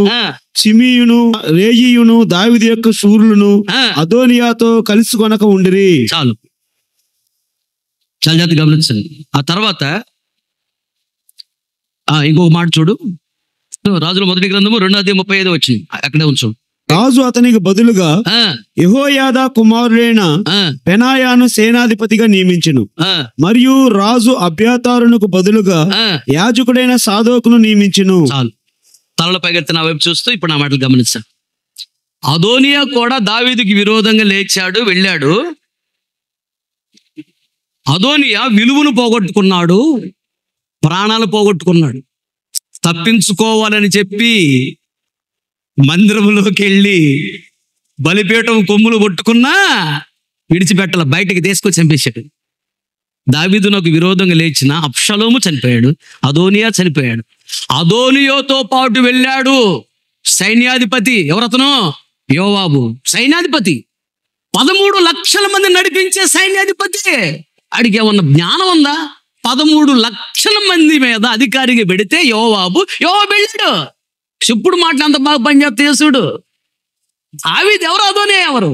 షిమీయును రేయియును దావీదు యొక్క శూరులను అదోనియాతో కలిసి కొనక ఉండిరి. చాలు చాలా జాగ్రత్తగా గమనించండి. ఆ తర్వాత ఇంకొక మాట చూడు. రాజుల మొదటి గ్రంథము 2వ అధ్యాయం 35 వచ్చింది. అక్కడే ఉంచు. రాజు అతనికి బదులుగా యెహోయాదా కుమారుడైన బెనాయాను సేనాధిపతిగా నియమించెను. మరియు రాజు అబ్యాతారునకు బదులుగా యాజకుడైన సాదోకును నియమించెను. చాలు. తలల పైకెత్తి నా వైపు చూస్తూ ఇప్పుడు నా మాటలు గమనించాను. అదోనియా కూడా దావీదుకి విరోధంగా లేచాడు, వెళ్ళాడు. అదోనియా విలువను పోగొట్టుకున్నాడు, ప్రాణాలు పోగొట్టుకున్నాడు. తప్పించుకోవాలని చెప్పి మందిరంలోకి వెళ్ళి బలిపీఠం కొమ్ములు పట్టుకున్నా విడిచిపెట్టాల, బయటకి తీసుకొచ్చి చంపేశాడు. దావీదు నాకు విరోధంగా లేచిన అబ్షలోము చనిపోయాడు, అదోనియా చనిపోయాడు. అదోనియాతో పాటు వెళ్ళాడు సైన్యాధిపతి. ఎవరతను? యోవాబు. సైన్యాధిపతి 13 లక్షల మంది నడిపించే సైన్యాధిపతి. అడిగే ఉన్న జ్ఞానం ఉందా? 13 లక్షల మంది మీద అధికారిగా పెడితే యోవాబు వెళ్ళాడు. చెప్పుడు మాటలు అంత బాగా పనిచేస్తే యేసుడు. ఆవిది ఎవరు? అదోనియా ఎవరు?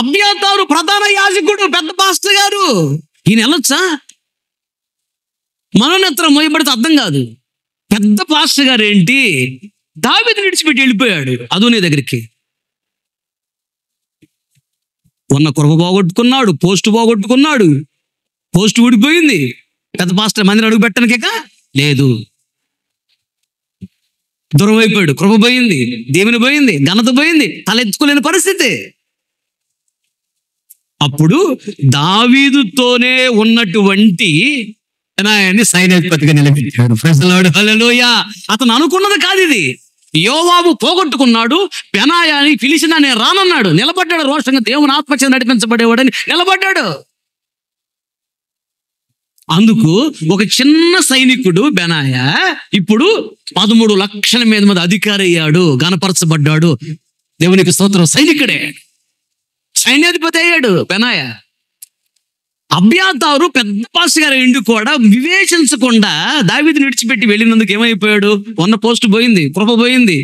అబ్యాతారు ప్రధాన యాజకుడు, పెద్ద పాస్టర్ గారు. ఈయన వెళ్ళొచ్చా? మనోనేత్రం మోయబడితే అర్థం కాదు. పెద్ద పాస్టర్ గారు ఏంటి దావీదు విడిచిపెట్టి వెళ్ళిపోయాడు అదోనియా దగ్గరికి. ఉన్న కొరకు పోగొట్టుకున్నాడు, పోస్ట్ పోగొట్టుకున్నాడు, పోస్ట్ ఊడిపోయింది. పెద్ద పాస్టర్ మందిని అడుగు పెట్టడానికేక లేదు, దూరం అయిపోయాడు. కృప పోయింది, దేవుని పోయింది, ఘనత పోయింది, తలెత్తుకోలేని పరిస్థితి. అప్పుడు దావీదుతోనే ఉన్నటువంటి బెనాయాన్ని సైన్యాధిపతిగా నిలబెట్టాడు. హల్లెలూయా. అతను అనుకున్నది కాదు ఇది. యోవాబు పోగొట్టుకున్నాడు, బెనాయాని పిలిచినా నేను రానన్నాడు. నిలబడ్డాడు రోషంగా, దేవుని ఆత్మచేత నడిపించబడేవాడని నిలబడ్డాడు. అందుకు ఒక చిన్న సైనికుడు బెనాయా ఇప్పుడు 13 లక్షల మంది అధికారి అయ్యాడు, గణపరచబడ్డాడు. దేవునికి స్తోత్రం. సైనికుడే, సైన్యాధిపతి అయ్యాడు బెనాయా. అబ్యాతారు పెద్ద పాస్ గారు ఇండు కూడా వివేచించకుండా దావీదుని విడిచిపెట్టి వెళ్ళినందుకు ఏమైపోయాడు? ఉన్న పోస్ట్ పోయింది, కృప పోయింది,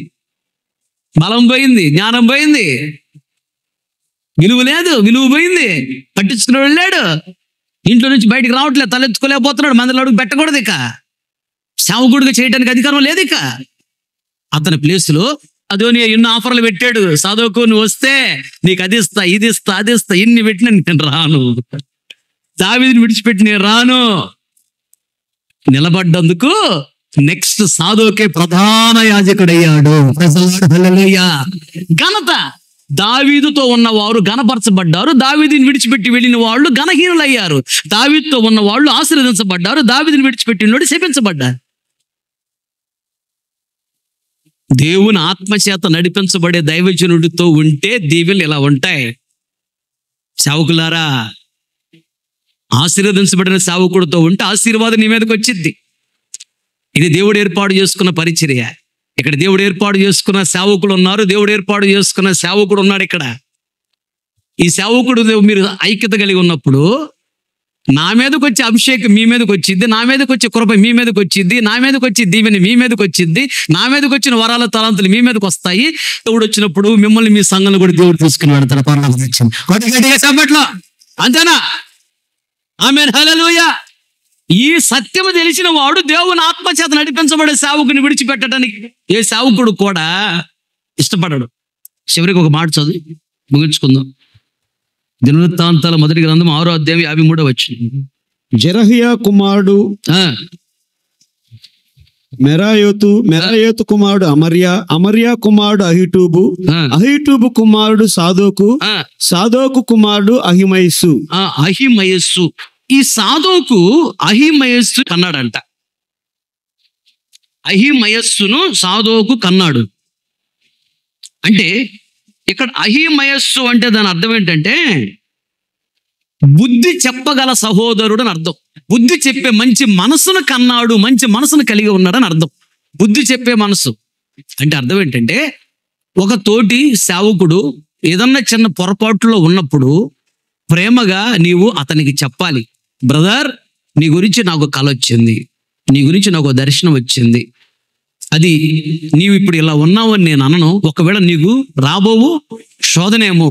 బలం పోయింది, జ్ఞానం పోయింది, విలువ లేదు, విలువ పోయింది. పట్టించుకుని వెళ్ళాడు, ఇంట్లో నుంచి బయటికి రావట్లేదు, తలెత్తుకోలేకపోతున్నాడు, మందిలో అడుగు పెట్టకూడదు, ఇక సేవకుడిగా చేయడానికి అధికారం లేదు. ఇక అతని ప్లేస్లో అదోనియా ఎన్నో ఆఫర్లు పెట్టాడు. సాదోకు నువ్వు వస్తే నీకు అది ఇస్తా, ఇది ఇస్తా, అది ఇస్తా, ఇన్ని పెట్టినా నేను రాను, దావీదుని విడిచిపెట్టి నేను రాను. నిలబడ్డందుకు నెక్స్ట్ సాదోకే ప్రధాన యాజకుడయ్యాడు. హల్లెలూయా. ఘనత. దావీదుతో ఉన్నవారు ఘనపరచబడ్డారు, దావీదుని విడిచిపెట్టి వెళ్ళిన వాళ్ళు ఘనహీనులయ్యారు. దావీదుతో ఉన్న వాళ్ళు ఆశీర్వదించబడ్డారు, దావీదుని విడిచిపెట్టిన శపించబడ్డారు. దేవుని ఆత్మచేత నడిపించబడే దైవజనుడితో ఉంటే దీవెనలు ఇలా ఉంటాయి. సేవకులారా, ఆశీర్వదించబడిన సేవకుడితో ఉంటే ఆశీర్వాదం నీ మీదకి వచ్చింది. ఇది దేవుడు ఏర్పాటు చేసుకున్న పరిచర్య. ఇక్కడ దేవుడు ఏర్పాటు చేసుకున్న సేవకులు ఉన్నారు, దేవుడు ఏర్పాటు చేసుకున్న సేవకుడు ఉన్నాడు. ఇక్కడ ఈ సేవకుడు మీరు ఐక్యత కలిగి ఉన్నప్పుడు నా మీదకి వచ్చే అభిషేకం మీ మీదకి వచ్చింది, నా మీదకి వచ్చే కృప మీ మీదకి వచ్చింది, నా మీదకి వచ్చే దీవెన మీ మీదకి వచ్చింది, నా మీదకి వచ్చిన వరాల తలాంతులు మీ మీదకి వస్తాయి. దేవుడు వచ్చినప్పుడు మిమ్మల్ని మీ సంఘంలో కూడా దేవుడు తీసుకుని వెళ్తాడు. పర్లోకం అంతేనా? ఆమేన్. హల్లెలూయా. ఈ సత్యము తెలిసిన వాడు దేవుని ఆత్మచేత నడిపించబడే సేవకుని విడిచిపెట్టడానికి ఏ సేవకుడు కూడా ఇష్టపడడు. చివరికి ఒక మాట చదివి ముగించుకుందాం. దినవృత్తాంతాల మొదటి గ్రంథం 6వ అధ్యాయం 53వ వచనం. జెరహ్యా కుమారుడు మెరాయోతు కుమారుడు అమర్య కుమారుడు అహీటూబు కుమారుడు సాదోకు కుమారుడు అహిమయస్సు. ఈ సాదోకు అహిమయస్సు కన్నాడంట. అహిమయస్సును సాదోకు కన్నాడు. అంటే ఇక్కడ అహిమయస్సు అంటే దాని అర్థం ఏంటంటే బుద్ధి చెప్పగల సహోదరుడు అని అర్థం. బుద్ధి చెప్పే మంచి మనసును కన్నాడు, మంచి మనసును కలిగి ఉన్నాడు అని అర్థం. బుద్ధి చెప్పే మనసు అంటే అర్థం ఏంటంటే ఒక తోటి సేవకుడు ఏదన్నా చిన్న పొరపాటులో ఉన్నప్పుడు ప్రేమగా నీవు అతనికి చెప్పాలి, బ్రదర్ నీ గురించి నాకు కల వచ్చింది, నీ గురించి నాకు దర్శనం వచ్చింది, అది నీవు ఇప్పుడు ఇలా ఉన్నావని నేను అనను, ఒకవేళ నీకు రాబోవు శోధనేమో,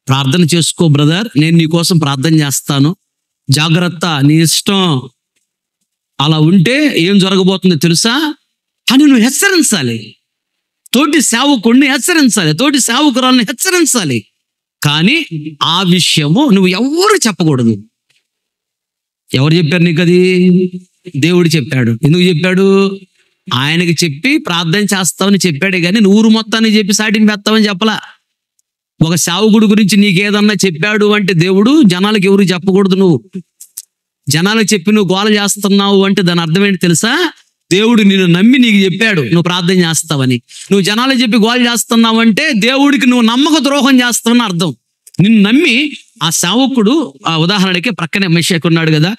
ప్రార్థన చేసుకో బ్రదర్, నేను నీ కోసం ప్రార్థన చేస్తాను, జాగ్రత్త, నీ ఇష్టం, అలా ఉంటే ఏం జరగబోతుందో తెలుసా అని నువ్వు హెచ్చరించాలి. తోటి సేవకుడిని హెచ్చరించాలి, తోటి సేవకురాలను హెచ్చరించాలి. కానీ ఆ విషయము నువ్వు ఎవరు చెప్పకూడదు. ఎవరు చెప్పారు నీకు? అది దేవుడు చెప్పాడు. ఎందుకు చెప్పాడు? ఆయనకి చెప్పి ప్రార్థన చేస్తావని చెప్పాడే కానీ ఊరు మొత్తాన్ని చెప్పి సాటిని పెడతావని చెప్పలా. ఒక సేవకుడి గురించి నీకేదన్నా చెప్పాడు అంటే దేవుడు జనాలకు ఎవరు చెప్పకూడదు. నువ్వు జనాలకు చెప్పి నువ్వు గోల చేస్తున్నావు అంటే దాని అర్థం ఏంటి తెలుసా? దేవుడు నిన్ను నమ్మి నీకు చెప్పాడు నువ్వు ప్రార్థన చేస్తావని. నువ్వు జనాలకు చెప్పి గోల చేస్తున్నావు అంటే దేవుడికి నువ్వు నమ్మక ద్రోహం చేస్తావని అర్థం. నిన్ను నమ్మి ఆ సేవకుడు, ఆ ఉదాహరణకి ప్రక్కనే మెషేక్ ఉన్నాడు కదా,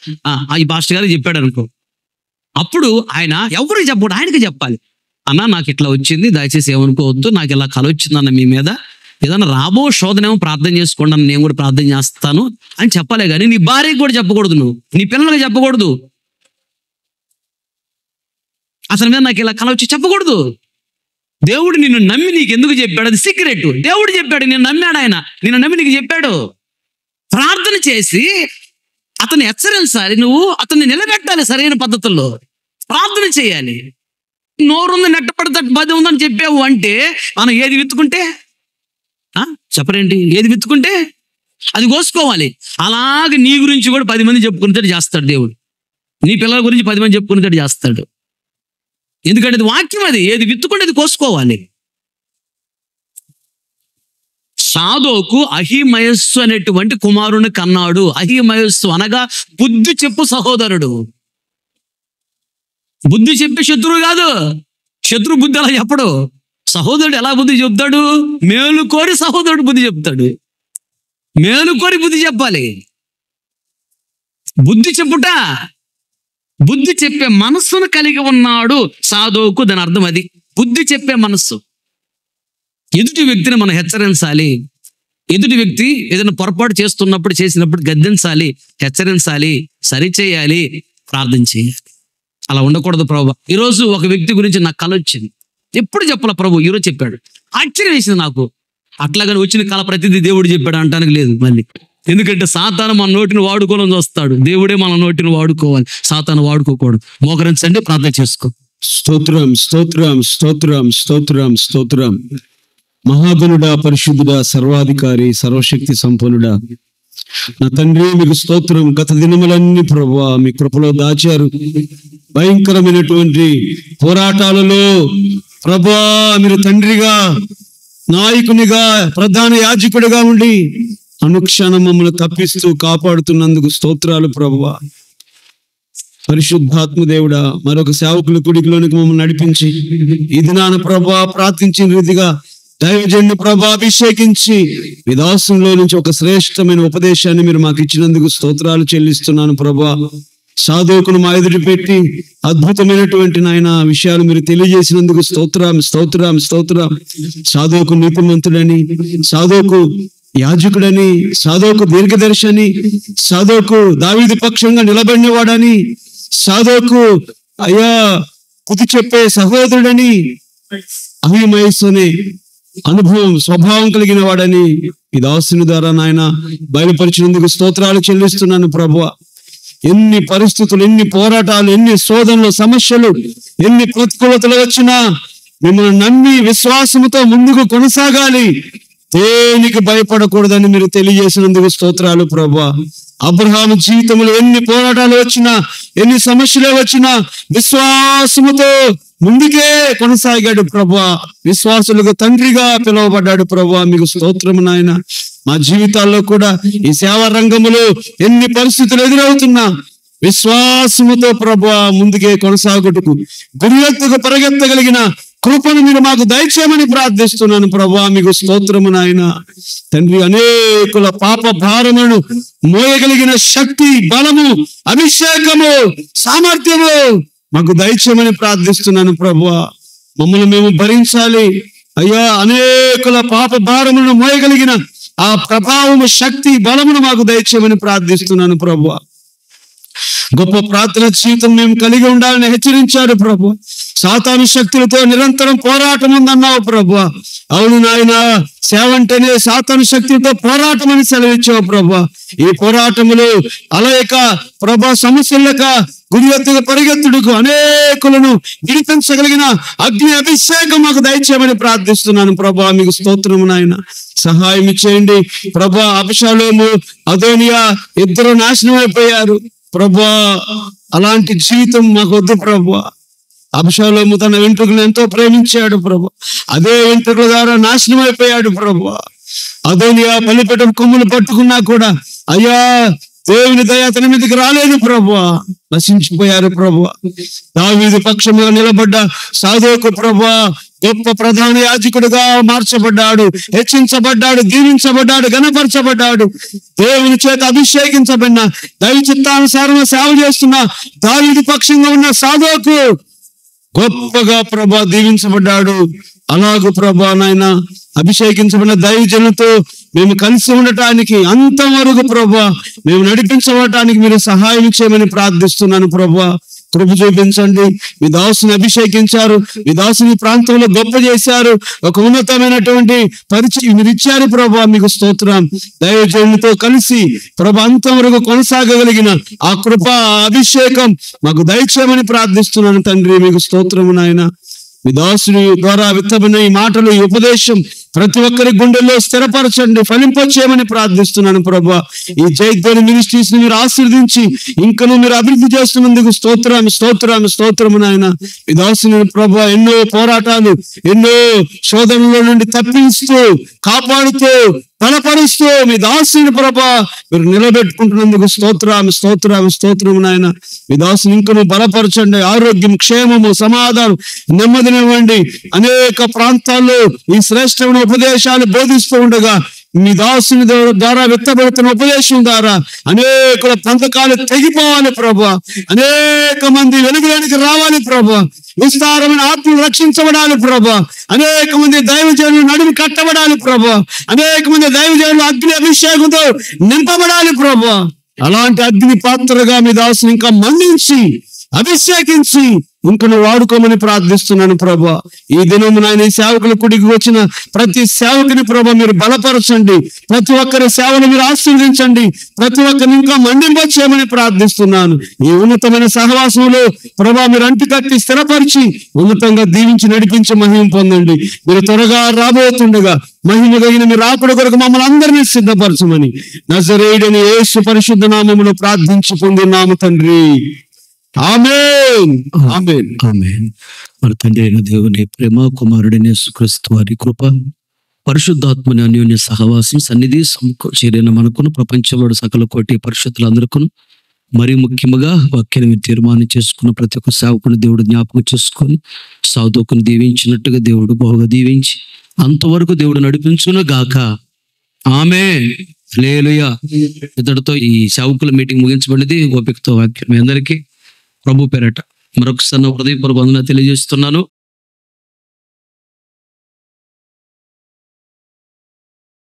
ఈ పాస్టర్ గారు చెప్పాడు అనుకో, అప్పుడు ఆయన ఎవరికి చెప్పకూడదు, ఆయనకి చెప్పాలి. అన్న నాకు ఇట్లా వచ్చింది, దయచేసి ఏమనుకోవద్దు, నాకు ఇలా కల వచ్చిందన్న మీ మీద, ఏదన్నా రాబో శోధనేమో ప్రార్థన చేసుకోండి అన్న, నేను కూడా ప్రార్థన చేస్తాను అని చెప్పలే. కానీ నీ భార్యకి కూడా చెప్పకూడదు, నువ్వు నీ పిల్లలకి చెప్పకూడదు, అసలు మీద నాకు ఇలా కల వచ్చి చెప్పకూడదు. దేవుడు నిన్ను నమ్మి నీకు ఎందుకు చెప్పాడు? అది సీక్రెట్. దేవుడు చెప్పాడు, నేను నమ్మాడు, ఆయన నిన్ను నమ్మి నీకు చెప్పాడు. ప్రార్థన చేసి అతన్ని హెచ్చరించాలి, నువ్వు అతన్ని నిలబెట్టాలి, సరైన పద్ధతుల్లో ప్రార్థన చేయాలి. నోరుంది నెట్టపడితే 10 ఉందని చెప్పావు అంటే మనం ఏది విత్తుకుంటే చెప్పరేంటి, ఏది విత్తుకుంటే అది కోసుకోవాలి. అలాగే నీ గురించి కూడా 10 మంది చెప్పుకునేటట్టు చేస్తాడు దేవుడు. నీ పిల్లల గురించి 10 మంది చెప్పుకునేటట్టు చేస్తాడు. ఎందుకంటే అది వాక్యం, అది ఏది విత్తుకుంటే అది కోసుకోవాలి. సాదోకు అహిమయస్సు అనేటువంటి కుమారుని కన్నాడు. అహిమయస్సు అనగా బుద్ధి చెప్పు సహోదరుడు. బుద్ధి చెప్పే శత్రువు కాదు. శత్రు బుద్ధి అలా చెప్పడు. సహోదరుడు ఎలా బుద్ధి చెప్తాడు? మేలు కోరి సహోదరుడు బుద్ధి చెప్తాడు. మేలు కోరి బుద్ధి చెప్పాలి. బుద్ధి చెప్పుట, బుద్ధి చెప్పే మనస్సును కలిగి ఉన్నాడు సాదోకు. దాని అర్థం అది, బుద్ధి చెప్పే మనస్సు. ఎదుటి వ్యక్తిని మనం హెచ్చరించాలి. ఎదుటి వ్యక్తి ఏదైనా పొరపాటు చేసినప్పుడు గద్దించాలి, హెచ్చరించాలి, సరిచేయాలి, ప్రార్థన చేయాలి. అలా ఉండకూడదు. ప్రభు ఈరోజు ఒక వ్యక్తి గురించి నాకు కల వచ్చింది, ఎప్పుడు చెప్పాల ప్రభు, ఈరోజు చెప్పాడు, ఆశ్చర్యం వేసింది నాకు. అట్లాగని వచ్చిన కళ ప్రతిదీ దేవుడు చెప్పాడు అంటానికి లేదు మళ్ళీ. ఎందుకంటే సాతాను మన నోటిని వాడుకోవాలని చూస్తాడు, దేవుడే మన నోటిని వాడుకోవాలి, సాతాను వాడుకోకూడదు. మోకరించండి, ప్రార్థన చేసుకో. స్తోత్రం, స్తోత్రం, స్తోత్రం, స్తోత్రం, స్తోత్రం. మహాగణుడా, పరిశుద్ధుడా, సర్వాధికారి, సర్వశక్తి సంపన్నుడా, నా తండ్రి మీకు స్తోత్రం. గత దినములన్నీ ప్రభువా మీ కృపలో దాచారు. భయంకరమైనటువంటి పోరాటాలలో ప్రభువా మీరు తండ్రిగా, నాయకునిగా, ప్రధాన యాజకుడిగా ఉండి అనుక్షణం మమ్మల్ని తప్పిస్తూ కాపాడుతున్నందుకు స్తోత్రాలు ప్రభువా. పరిశుద్ధాత్మ దేవుడా, మరొక సేవకుల కుడికిలోనికి మమ్మల్ని నడిపించి ఈ దినాన ప్రభువా ప్రార్థించిన రీతిగా దైవజనుని ప్రభా అభిషేకించి మీ దాసులో నుంచి ఒక శ్రేష్టమైన ఉపదేశాన్ని మీరు మాకు ఇచ్చినందుకు స్తోత్రాలు చెల్లిస్తున్నాను ప్రభా. సాధోకును మా ఎదుటి పెట్టి అద్భుతమైనటువంటి నాయన విషయాలు మీరు తెలియజేసినందుకు స్తోత్రం, స్తోత్రం, స్తోత్రం. సాధోకు నీతిమంతుడని, సాధోకు యాజకుడని, సాధోకు దీర్ఘదర్శని, సాధోకు దావీదు పక్షంగా నిలబడినవాడని, సాధోకు అయ్యా బుద్ధి చెప్పే సహోదరుడని, అహిమయస్సుని అనుభవం స్వభావం కలిగిన వాడని ఈ దాసుని ద్వారా నాయన బయలుపరిచినందుకు స్తోత్రాలు చెల్లిస్తున్నాను ప్రభువా. ఎన్ని పరిస్థితులు, ఎన్ని పోరాటాలు, ఎన్ని శోధనలు, సమస్యలు, ఎన్ని ప్రతికూలతలు వచ్చినా మిమ్మల్ని నమ్మి విశ్వాసముతో ముందుకు కొనసాగాలి, దేనికి భయపడకూడదని మీరు తెలియజేసినందుకు స్తోత్రాలు ప్రభువా. అబ్రహాము జీవితంలో ఎన్ని పోరాటాలు వచ్చినా, ఎన్ని సమస్యలు వచ్చినా విశ్వాసముతో ముందుకే కొనసాగాడు ప్రభువా. విశ్వాసులకు తండ్రిగా పిలువబడ్డాడు ప్రభువా. మీకు స్తోత్రము నాయన. మా జీవితాల్లో కూడా ఈ సేవా రంగములో ఎన్ని పరిస్థితులు ఎదురవుతున్నా విశ్వాసముతో ప్రభువా ముందుకే కొనసాగుటకు గురియత్తుకు పరిగెత్తగలిగిన కృపను మీరు మాకు దయచేయమని ప్రార్థిస్తున్నాను ప్రభువా. మీకు స్తోత్రము నాయన. తండ్రి, అనేకుల పాప భారములను మోయగలిగిన శక్తి, బలము, అభిషేకము, సామర్థ్యము మాకు దయచేయమని ప్రార్థిస్తున్నాను ప్రభువా. మమ్మల్ని మేము భరించాలి అయ్యా. అనేకుల పాప భారములను మోయగలిగిన ఆ ప్రభావము, శక్తి, బలమును మాకు దయచేయమని ప్రార్థిస్తున్నాను ప్రభువా. గొప్ప ప్రార్థన జీవితం మేము కలిగి ఉండాలని హెచ్చరించారు ప్రభు. సాతాను శక్తులతో నిరంతరం పోరాటం ఉందన్నావు ప్రభు. అవును నాయన, సేవ అంటేనే సాతాను శక్తితో పోరాటం అని సెలవిచ్చావు ప్రభు. ఈ పోరాటములు అలయక ప్రభా, సమస్యలక గురి ఎత్తుగా పరిగెత్తుడుకు అనేకులను విడిపించగలిగిన అగ్ని అభిషేకం మాకు దయచేయమని ప్రార్థిస్తున్నాను ప్రభా. మీకు స్తోత్రము నాయన. సహాయం చేయండి ప్రభా. అబషాలోము, అదోనియా ఇద్దరు నాశనం అయిపోయారు ప్రభా. అలాంటి జీవితం మాకు వద్దు ప్రభా. అబషాలోము తన వెంట్రుకలు ఎంతో ప్రేమించాడు ప్రభా. అదే వెంట్రుకల ద్వారా నాశనం అయిపోయాడు ప్రభా. అదోనియా బలిపీఠం కొమ్ములు పట్టుకున్నా కూడా అయ్యా దేవుని దయ అతని మీదకి రాలేదు ప్రభా. నశించిపోయారు ప్రభా. దావీదు పక్షముగా నిలబడ్డ సాధోకు ప్రభా గొప్ప ప్రధాన యాజకుడుగా మార్చబడ్డాడు, హెచ్చించబడ్డాడు, దీవించబడ్డాడు, గణపరచబడ్డాడు. దేవుని చేత అభిషేకించబడిన దైవ చిత్తానుసారం సేవ చేస్తున్న దావీదు పక్షంగా ఉన్న సాధోకు గొప్పగా ప్రభా దీవించబడ్డాడు. అలాగూ ప్రభా నాయన, అభిషేకించబడిన దైవజనులతో మేము కలిసి ఉండటానికి అంతవరకు ప్రభా మేము నడిపించబడటానికి మీరు సహాయం చేయమని ప్రార్థిస్తున్నాను ప్రభా. కృప చూపించండి. మీ దాసుని అభిషేకించారు, మీ దాసుని ప్రాంతంలో గొప్ప చేశారు, ఒక ఉన్నతమైనటువంటి పరిచయం మీరు ఇచ్చారు ప్రభా. మీకు స్తోత్రం. దైవజనులతో కలిసి ప్రభా అంతవరకు కొనసాగగలిగిన ఆ కృప, అభిషేకం మాకు దయచేయమని ప్రార్థిస్తున్నాను తండ్రి. మీకు స్తోత్రము నాయన. మీ దాసుని ద్వారా విత్తబడిన ఈ మాటలు, ఈ ఉపదేశం ప్రతి ఒక్కరి గుండెల్లో స్థిరపరచండి, ఫలింపచేయమని ప్రార్థిస్తున్నాను ప్రభా. ఈ జైద్వాని మినిస్ట్రీస్ ని మీరు ఆశీర్వదించి ఇంకను మీరు అభివృద్ధి చేస్తున్నందుకు స్తోత్రము నాయన. మీ దాసుని ప్రభా ఎన్నో పోరాటాలు, ఎన్నో శోధనల నుండి తప్పిస్తూ, కాపాడుతూ, బలపరుస్తూ మీ దాసుని ప్రభా మీరు నిలబెట్టుకుంటున్నందుకు స్తోత్రము నాయన. మీ దాసుని ఇంకను బలపరచండి. ఆరోగ్యం, క్షేమము, సమాధానం, నెమ్మదినివ్వండి. అనేక ప్రాంతాల్లో ఈ శ్రేష్టమైన ఉపదేశాలు బోధిస్తూ ఉండగా మీ దాసుని ద్వారా వ్యక్తపడుతున్న ఉపదేశం ద్వారా అనేకుల పంతకాలు తెగిపోవాలి ప్రభా. అనేక మంది వెలుగులోనికి రావాలి ప్రభా. విస్తారమైన ఆత్మలు రక్షించబడాలి ప్రభా. అనేక మంది దైవజనులు నడుము కట్టబడాలి ప్రభా. అనేక మంది దైవజనులు అగ్ని అభిషేకంతో నింపబడాలి ప్రభా. అలాంటి అగ్ని పాత్రగా మీ దాసుని ఇంకా మండించి, అభిషేకించి ఇంకను వాడుకోమని ప్రార్థిస్తున్నాను ప్రభా. ఈ దినము నాయన ఈ సేవకుల కుడికి వచ్చిన ప్రతి సేవకుని ప్రభా మీరు బలపరచండి. ప్రతి ఒక్కరి సేవను మీరు ఆశీర్వదించండి. ప్రతి ఒక్కరిని ఇంకా మండింపచేయమని ప్రార్థిస్తున్నాను. ఈ ఉన్నతమైన సహవాసంలో ప్రభా మీరు అంటికట్టి స్థిరపరిచి ఉన్నతంగా దీవించి నడిపించి మహిమ పొందండి. మీరు త్వరగా రాబోతుండగా మహిమ కలిగిన మీరు రాకడ కొరకు మమ్మల్ని అందరినీ సిద్ధపరచమని నజరేయుడైన యేసు పరిశుద్ధ నామములో ప్రార్థించి పొందినాము తండ్రి. ఆమేన్. ఆమేన్. ఆమేన్. మన తండ్రి అయిన దేవుని ప్రేమ, కుమారుడైన యేసుక్రీస్తు వారి కృప, పరిశుద్ధాత్మని అన్యోన్య సహవాసం, సన్నిధి చేరిన మనకును, ప్రపంచంలో సకల కోటి పరిశుద్ధులందరికీ, మరి ముఖ్యంగా వాక్యాన్ని తీర్మానం చేసుకున్న ప్రతి ఒక్క సేవకుని దేవుడు జ్ఞాపకం చేసుకొని సాధువుకుని దీవించినట్టుగా దేవుడు బహుగా దీవించి అంతవరకు దేవుడు నడిపించును గాక. ఆమేన్. హల్లెలూయా. ఇతడితో ఈ సేవకుల మీటింగ్ ముగించబడింది. ఓపికతో వాక్యం మీ అందరికీ ప్రభు పేరట మరొకసారి హృదయపూర్వక వందనాలు తెలియజేస్తున్నాను.